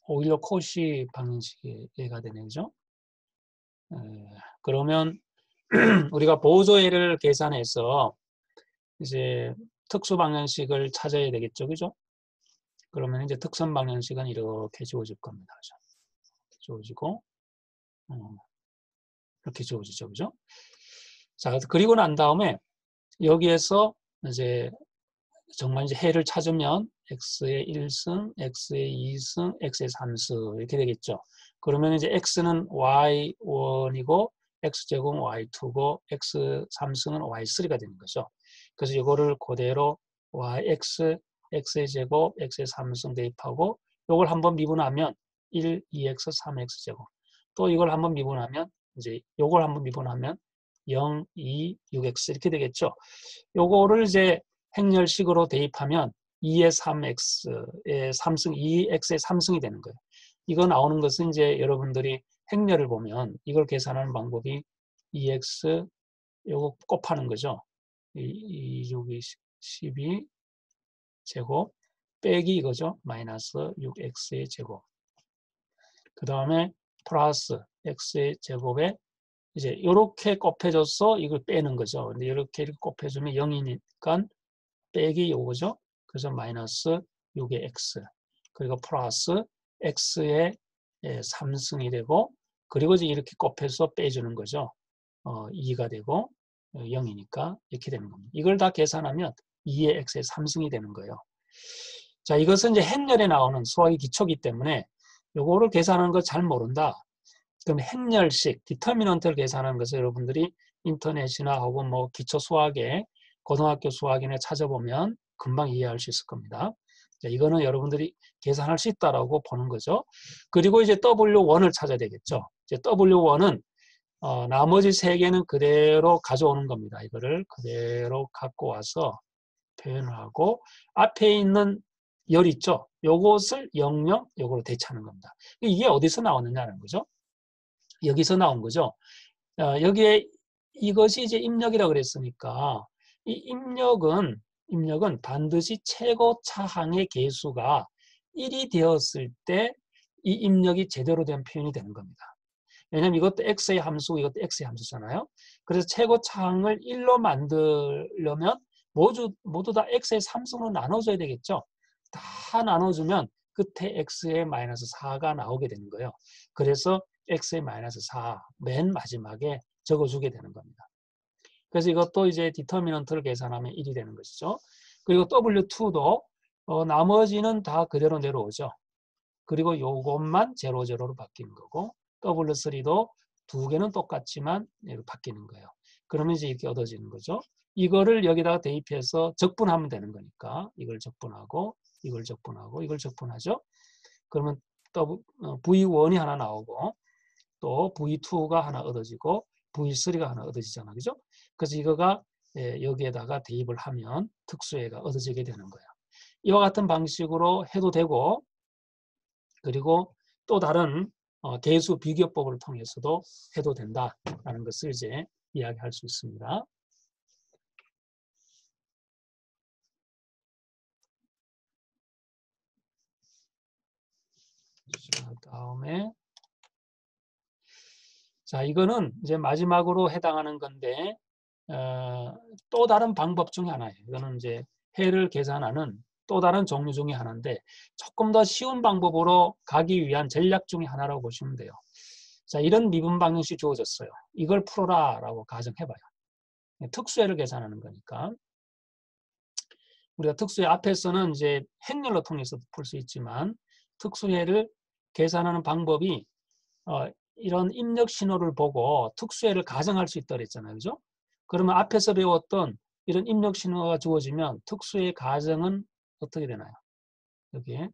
오일러 코시 방정식의 예가 되네, 그죠? 그러면 우리가 보조예를 계산해서 이제 특수 방정식을 찾아야 되겠죠, 그죠? 그러면 이제 특선 방정식은 이렇게 주어질 겁니다, 그죠? 주어지고, 이렇게 주어지죠, 그죠? 자, 그리고 난 다음에 여기에서 이제 정말 이제 해를 찾으면 x의 1승, x의 2승, x의 3승 이렇게 되겠죠. 그러면 이제 x는 y1이고 x제곱은 y2고 x 3승은 y3가 되는 거죠. 그래서 이거를 그대로 yx, x의 제곱, x의 3승 대입하고 이걸 한번 미분하면 1, 2x, 3x 제곱. 또 이걸 한번 미분하면 이제 이걸 한번 미분하면 0, 2, 6x 이렇게 되겠죠. 요거를 이제 행렬식으로 대입하면 2의 3x의 3승, 2x의 3승이 되는 거예요. 이거 나오는 것은 이제 여러분들이 행렬을 보면 이걸 계산하는 방법이 2x 요거 곱하는 거죠. 2, 6이 12 제곱 빼기 이거죠. 마이너스 6x의 제곱. 그 다음에 플러스 x의 제곱에 이제 이렇게 곱해줘서 이걸 빼는 거죠. 근데 이렇게 곱해주면 0이니까 빼기 요거죠. 그래서 마이너스 6의 x 그리고 플러스 x의 3승이 되고 그리고 이제 이렇게 곱해서 빼주는 거죠. 2가 되고 0이니까 이렇게 되는 겁니다. 이걸 다 계산하면 2의 x의 3승이 되는 거예요. 자, 이것은 이제 행렬에 나오는 수학의 기초이기 때문에 요거를 계산하는 거 잘 모른다. 그럼 행렬식, 디터미넌트를 계산하는 것을 여러분들이 인터넷이나 혹은 뭐 기초 수학에 고등학교 수학이나 찾아보면 금방 이해할 수 있을 겁니다. 자, 이거는 여러분들이 계산할 수 있다라고 보는 거죠. 그리고 이제 W1을 찾아야 되겠죠. 이제 W1은 나머지 세 개는 그대로 가져오는 겁니다. 이거를 그대로 갖고 와서 표현을 하고 앞에 있는 열 있죠. 요것을 00, 요거로 대체하는 겁니다. 이게 어디서 나오느냐는 거죠. 여기서 나온 거죠. 여기에 이것이 이제 입력이라고 그랬으니까 이 입력은 반드시 최고 차항의 개수가 1이 되었을 때 이 입력이 제대로 된 표현이 되는 겁니다. 왜냐하면 이것도 x의 함수고 이것도 x의 함수잖아요. 그래서 최고 차항을 1로 만들려면 모두 다 x의 3승으로 나눠줘야 되겠죠. 다 나눠주면 끝에 x의 마이너스 4가 나오게 되는 거예요. 그래서 x의 마이너스 4 맨 마지막에 적어주게 되는 겁니다. 그래서 이것도 이제 디터미넌트를 계산하면 1이 되는 것이죠. 그리고 W2도 나머지는 다 그대로 내려오죠. 그리고 요것만 0, 0로 바뀌는 거고 W3도 두 개는 똑같지만 바뀌는 거예요. 그러면 이제 이렇게 얻어지는 거죠. 이거를 여기다가 대입해서 적분하면 되는 거니까 이걸 적분하고 이걸 적분하고 이걸 적분하죠. 그러면 V1이 하나 나오고 또 V2가 하나 얻어지고 V3가 하나 얻어지잖아. 그죠? 그래서 이거가 여기에다가 대입을 하면 특수해가 얻어지게 되는 거예요. 이와 같은 방식으로 해도 되고 그리고 또 다른 개수 비교법을 통해서도 해도 된다라는 것을 이제 이야기할 수 있습니다. 자, 다음에 자, 이거는 이제 마지막으로 해당하는 건데 또 다른 방법 중에 하나예요. 이거는 이제 해를 계산하는 또 다른 종류 중에 하나인데 조금 더 쉬운 방법으로 가기 위한 전략 중에 하나라고 보시면 돼요. 자, 이런 미분 방정식이 주어졌어요. 이걸 풀어라라고 가정해봐요. 특수해를 계산하는 거니까. 우리가 특수해 앞에서는 이제 행렬로 통해서 풀 수 있지만 특수해를 계산하는 방법이 이런 입력 신호를 보고 특수해를 가정할 수 있다고 그랬잖아요. 그죠? 그러면 앞에서 배웠던 이런 입력 신호가 주어지면 특수의 가정은 어떻게 되나요? 여기에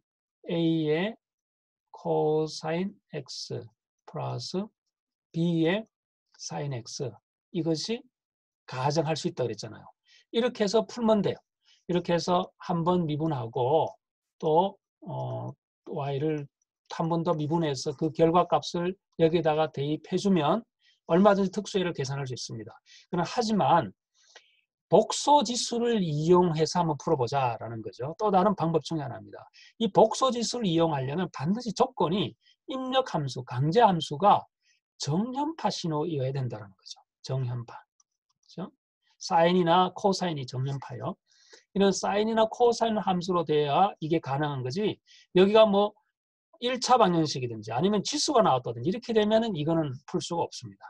A의 코사인 X 플러스 B의 사인 X 이것이 가정할 수 있다고 그랬잖아요. 이렇게 해서 풀면 돼요. 이렇게 해서 한 번 미분하고 또 Y를 한 번 더 미분해서 그 결과값을 여기다가 대입해주면 얼마든지 특수해를 계산할 수 있습니다. 하지만 복소지수를 이용해서 한번 풀어보자라는 거죠. 또 다른 방법 중에 하나입니다. 이 복소지수를 이용하려면 반드시 조건이 입력함수, 강제함수가 정현파 신호이어야 된다는 거죠. 정현파. 그렇죠? 사인이나 코사인이 정현파요. 이런 사인이나 코사인 함수로 돼야 이게 가능한 거지. 여기가 뭐 1차 방정식이든지 아니면 지수가 나왔다든지 이렇게 되면은 이거는 풀 수가 없습니다.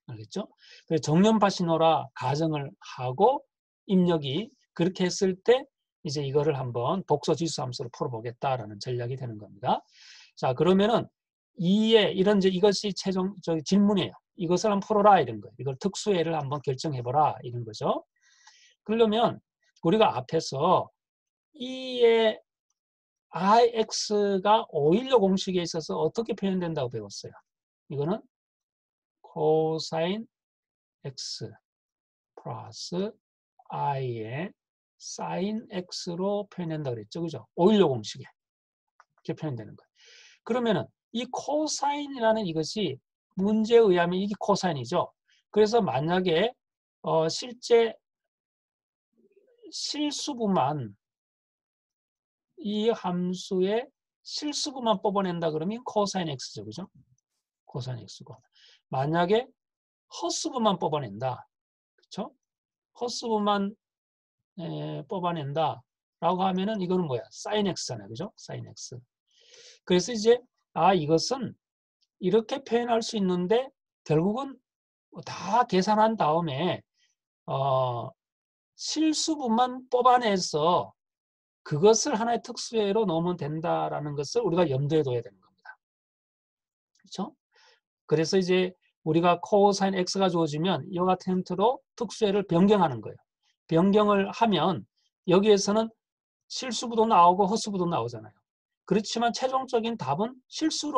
알겠죠? 그래서 정연파 신호라 가정을 하고 입력이 그렇게 했을 때 이제 이거를 한번 복소지수 함수로 풀어보겠다라는 전략이 되는 겁니다. 자, 그러면은 이런 이제 이것이 최종 질문이에요. 이것을 한번 풀어라 이런 거예요. 이걸 특수해를 한번 결정해보라 이런 거죠. 그러려면 우리가 앞에서 이의 IX가 오일로 공식에 있어서 어떻게 표현된다고 배웠어요. 이거는 코사인 X 플러스 I의 사인 X로 표현된다 그랬죠. 그죠? 오일로 공식에 이렇게 표현되는 거예요. 그러면은 이 코사인이라는 이것이 문제에 의하면 이게 코사인이죠. 그래서 만약에 실제 실수부만 이 함수의 실수부만 뽑아낸다 그러면 코사인 X죠. 그죠? 코사인 X고. 만약에 헛수분만 뽑아낸다. 그렇죠? 헛수분만 뽑아낸다. 라고 하면은 이거는 뭐야? sin x잖아요. 그죠? sin x. 그래서 이제 이것은 이렇게 표현할 수 있는데 결국은 다 계산한 다음에 실수분만 뽑아내서 그것을 하나의 특수회로 넣으면 된다라는 것을 우리가 염두에 둬야 되는 겁니다. 그렇죠? 그래서 이제 우리가 코사인 x가 주어지면 이와 같은 형태로 특수회를 변경하는 거예요. 변경을 하면 여기에서는 실수부도 나오고 헛수부도 나오잖아요. 그렇지만 최종적인 답은 실수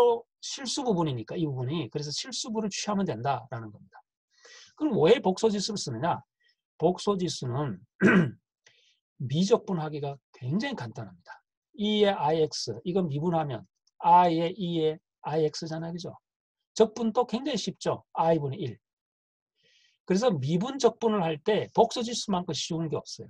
부분이니까 이 부분이. 그래서 실수부를 취하면 된다라는 겁니다. 그럼 왜 복소지수를 쓰느냐? 복소지수는 미적분하기가 굉장히 간단합니다. 2의 ix, 이건 미분하면 i의 2의 ix잖아요. 그죠? 적분도 굉장히 쉽죠. i분의 1. 그래서 미분 적분을 할 때 복소지수만큼 쉬운 게 없어요.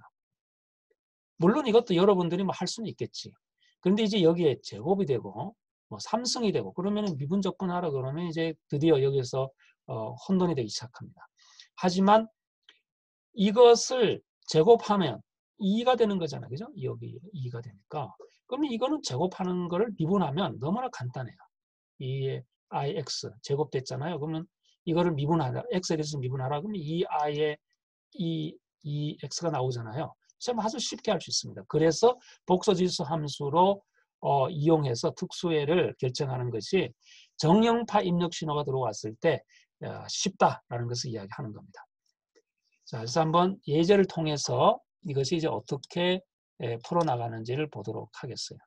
물론 이것도 여러분들이 뭐 할 수는 있겠지. 그런데 이제 여기에 제곱이 되고 뭐 3승이 되고 그러면 미분 적분하라 그러면 이제 드디어 여기서 혼돈이 되기 시작합니다. 하지만 이것을 제곱하면 2가 되는 거잖아요. 그죠? 여기 2가 되니까. 그러면 이거는 제곱하는 거를 미분하면 너무나 간단해요. 2의 ix 제곱됐잖아요. 그러면 이거를 미분하라. x에 대해서 미분하라. 그러면 2i의 2x가 나오잖아요. 참 아주 쉽게 할 수 있습니다. 그래서 복소지수 함수로 이용해서 특수회를 결정하는 것이 정형파 입력 신호가 들어왔을 때 쉽다라는 것을 이야기하는 겁니다. 자, 그래서 한번 예제를 통해서 이것이 이제 어떻게 풀어나가는지를 보도록 하겠어요.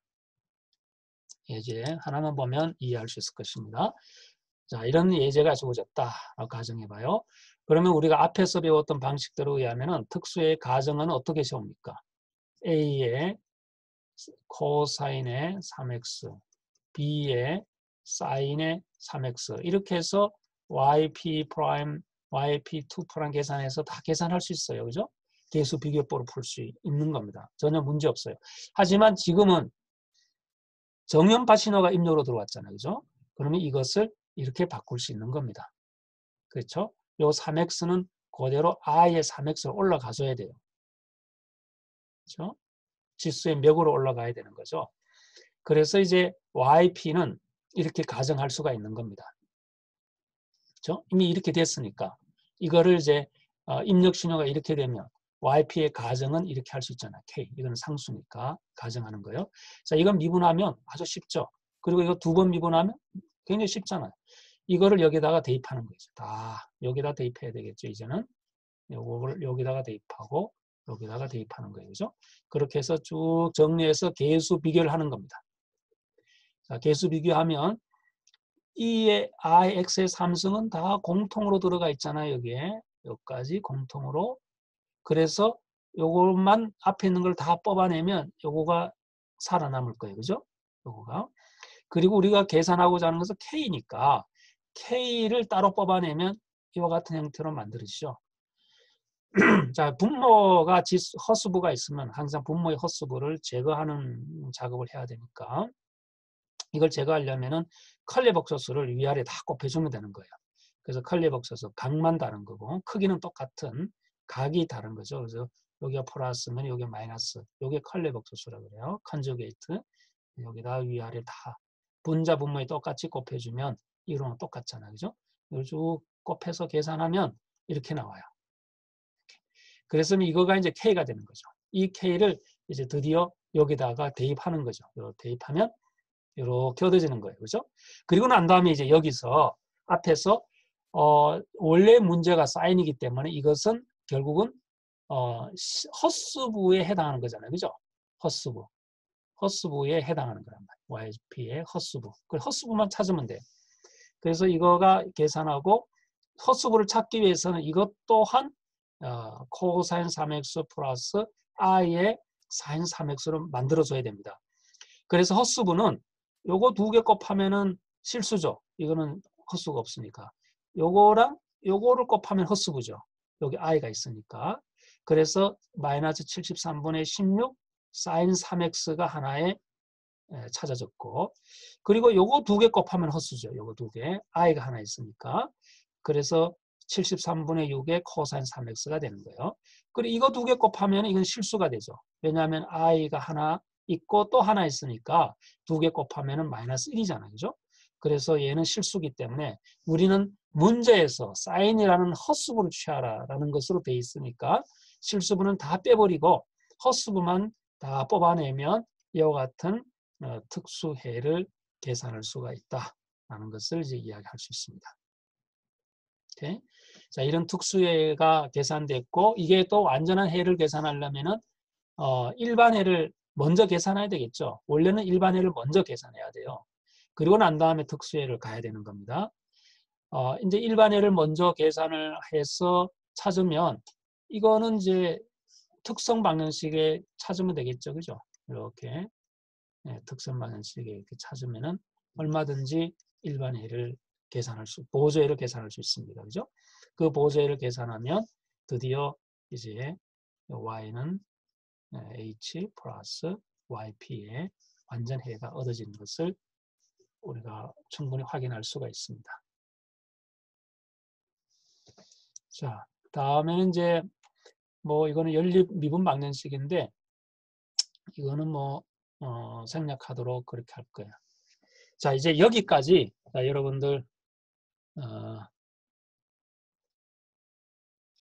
예제 하나만 보면 이해할 수 있을 것입니다. 자, 이런 예제가 주어졌다라고 가정해봐요. 그러면 우리가 앞에서 배웠던 방식대로 의하면 특수의 가정은 어떻게 세웁니까? A의 코사인의 3x, B의 사인의 3x 이렇게 해서 yp 프라임, yp2 프라임 계산해서 다 계산할 수 있어요. 그죠? 계수 비교법으로 풀 수 있는 겁니다. 전혀 문제 없어요. 하지만 지금은 정연파 신호가 입력으로 들어왔잖아요. 그죠? 그러면 이것을 이렇게 바꿀 수 있는 겁니다. 그렇죠? 요 3x는 그대로 i의 3x로 올라가줘야 돼요. 그렇죠? 지수의 맥으로 올라가야 되는 거죠. 그래서 이제 yp는 이렇게 가정할 수가 있는 겁니다. 그렇죠? 이미 이렇게 됐으니까 이거를 이제 입력 신호가 이렇게 되면 yp의 가정은 이렇게 할 수 있잖아요. k 이거는 상수니까 가정하는 거예요. 자, 이건 미분하면 아주 쉽죠. 그리고 이거 두 번 미분하면 굉장히 쉽잖아요. 이거를 여기다가 대입하는 거죠. 다 여기다 대입해야 되겠죠. 이제는 요거를 여기다가 대입하고 여기다가 대입하는 거예요. 그죠? 그렇게 해서 쭉 정리해서 계수 비교를 하는 겁니다. 자, 계수 비교하면 이의 ix의 3승은 다 공통으로 들어가 있잖아요. 여기에 여기까지 공통으로. 그래서 요것만 앞에 있는 걸 다 뽑아내면 요거가 살아남을 거예요. 그죠? 요거가. 그리고 우리가 계산하고자 하는 것은 K니까 K를 따로 뽑아내면 이와 같은 형태로 만들어지죠. 자, 분모가 헛수부가 있으면 항상 분모의 헛수부를 제거하는 작업을 해야 되니까 이걸 제거하려면은 컬레복소수를 위아래 다 곱해주면 되는 거예요. 그래서 컬레복소수 각만 다른 거고 크기는 똑같은 각이 다른 거죠. 그래서 여기가 플러스면 여기가 마이너스. 여기가 컬레복소수라고 그래요. 컨주게이트. 여기다 위아래 다 분자 분모에 똑같이 곱해주면 이거랑 똑같잖아요. 그죠? 이걸 쭉 곱해서 계산하면 이렇게 나와요. 그래서 이거가 이제 K가 되는 거죠. 이 K를 이제 드디어 여기다가 대입하는 거죠. 대입하면 이렇게 얻어지는 거예요. 그죠? 그리고 난 다음에 이제 여기서 앞에서 원래 문제가 사인이기 때문에 이것은 결국은 헛수부에 해당하는 거잖아요. 그죠? 헛수부. 헛수부에 해당하는 거란 말이에요. YP의 헛수부. 그 헛수부만 찾으면 돼요. 그래서 이거가 계산하고 헛수부를 찾기 위해서는 이것 또한 코사인 3x 플러스 i의 사인 3x로 만들어줘야 됩니다. 그래서 헛수부는 요거 두 개 곱하면은 실수죠. 이거는 헛수가 없으니까. 요거랑 요거를 곱하면 헛수부죠. 여기 i가 있으니까. 그래서 마이너스 73분의 16 사인 3x가 하나에 찾아졌고 그리고 요거 두 개 곱하면 헛수죠. 요거 두 개. i가 하나 있으니까. 그래서 73분의 6의 코사인 3x가 되는 거예요. 그리고 이거 두 개 곱하면 이건 실수가 되죠. 왜냐하면 i가 하나 있고 또 하나 있으니까 두 개 곱하면 마이너스 1이잖아요. 그죠? 그래서 얘는 실수기 때문에 우리는 문제에서 사인이라는 헛수분을 취하라라는 것으로 돼 있으니까 실수분은 다 빼버리고 헛수분만 다 뽑아내면 이와 같은 특수해를 계산할 수가 있다라는 것을 이제 이야기할 수 있습니다. 오케이? 자, 이런 특수해가 계산됐고 이게 또 완전한 해를 계산하려면은 일반해를 먼저 계산해야 되겠죠. 원래는 일반해를 먼저 계산해야 돼요. 그리고 난 다음에 특수해를 가야 되는 겁니다. 이제 일반해를 먼저 계산을 해서 찾으면 이거는 이제 특성 방정식에 찾으면 되겠죠. 그죠? 이렇게 특성 방정식에 이렇게 찾으면은 얼마든지 일반해를 보조해를 계산할 수 있습니다. 그죠? 그 보조해를 계산하면 드디어 이제 y는 h 플러스 yp의 완전해가 얻어지는 것을 우리가 충분히 확인할 수가 있습니다. 자, 다음에는 이제 뭐 이거는 연립 미분 방정식인데 이거는 뭐 생략하도록 그렇게 할 거야. 자, 이제 여기까지 여러분들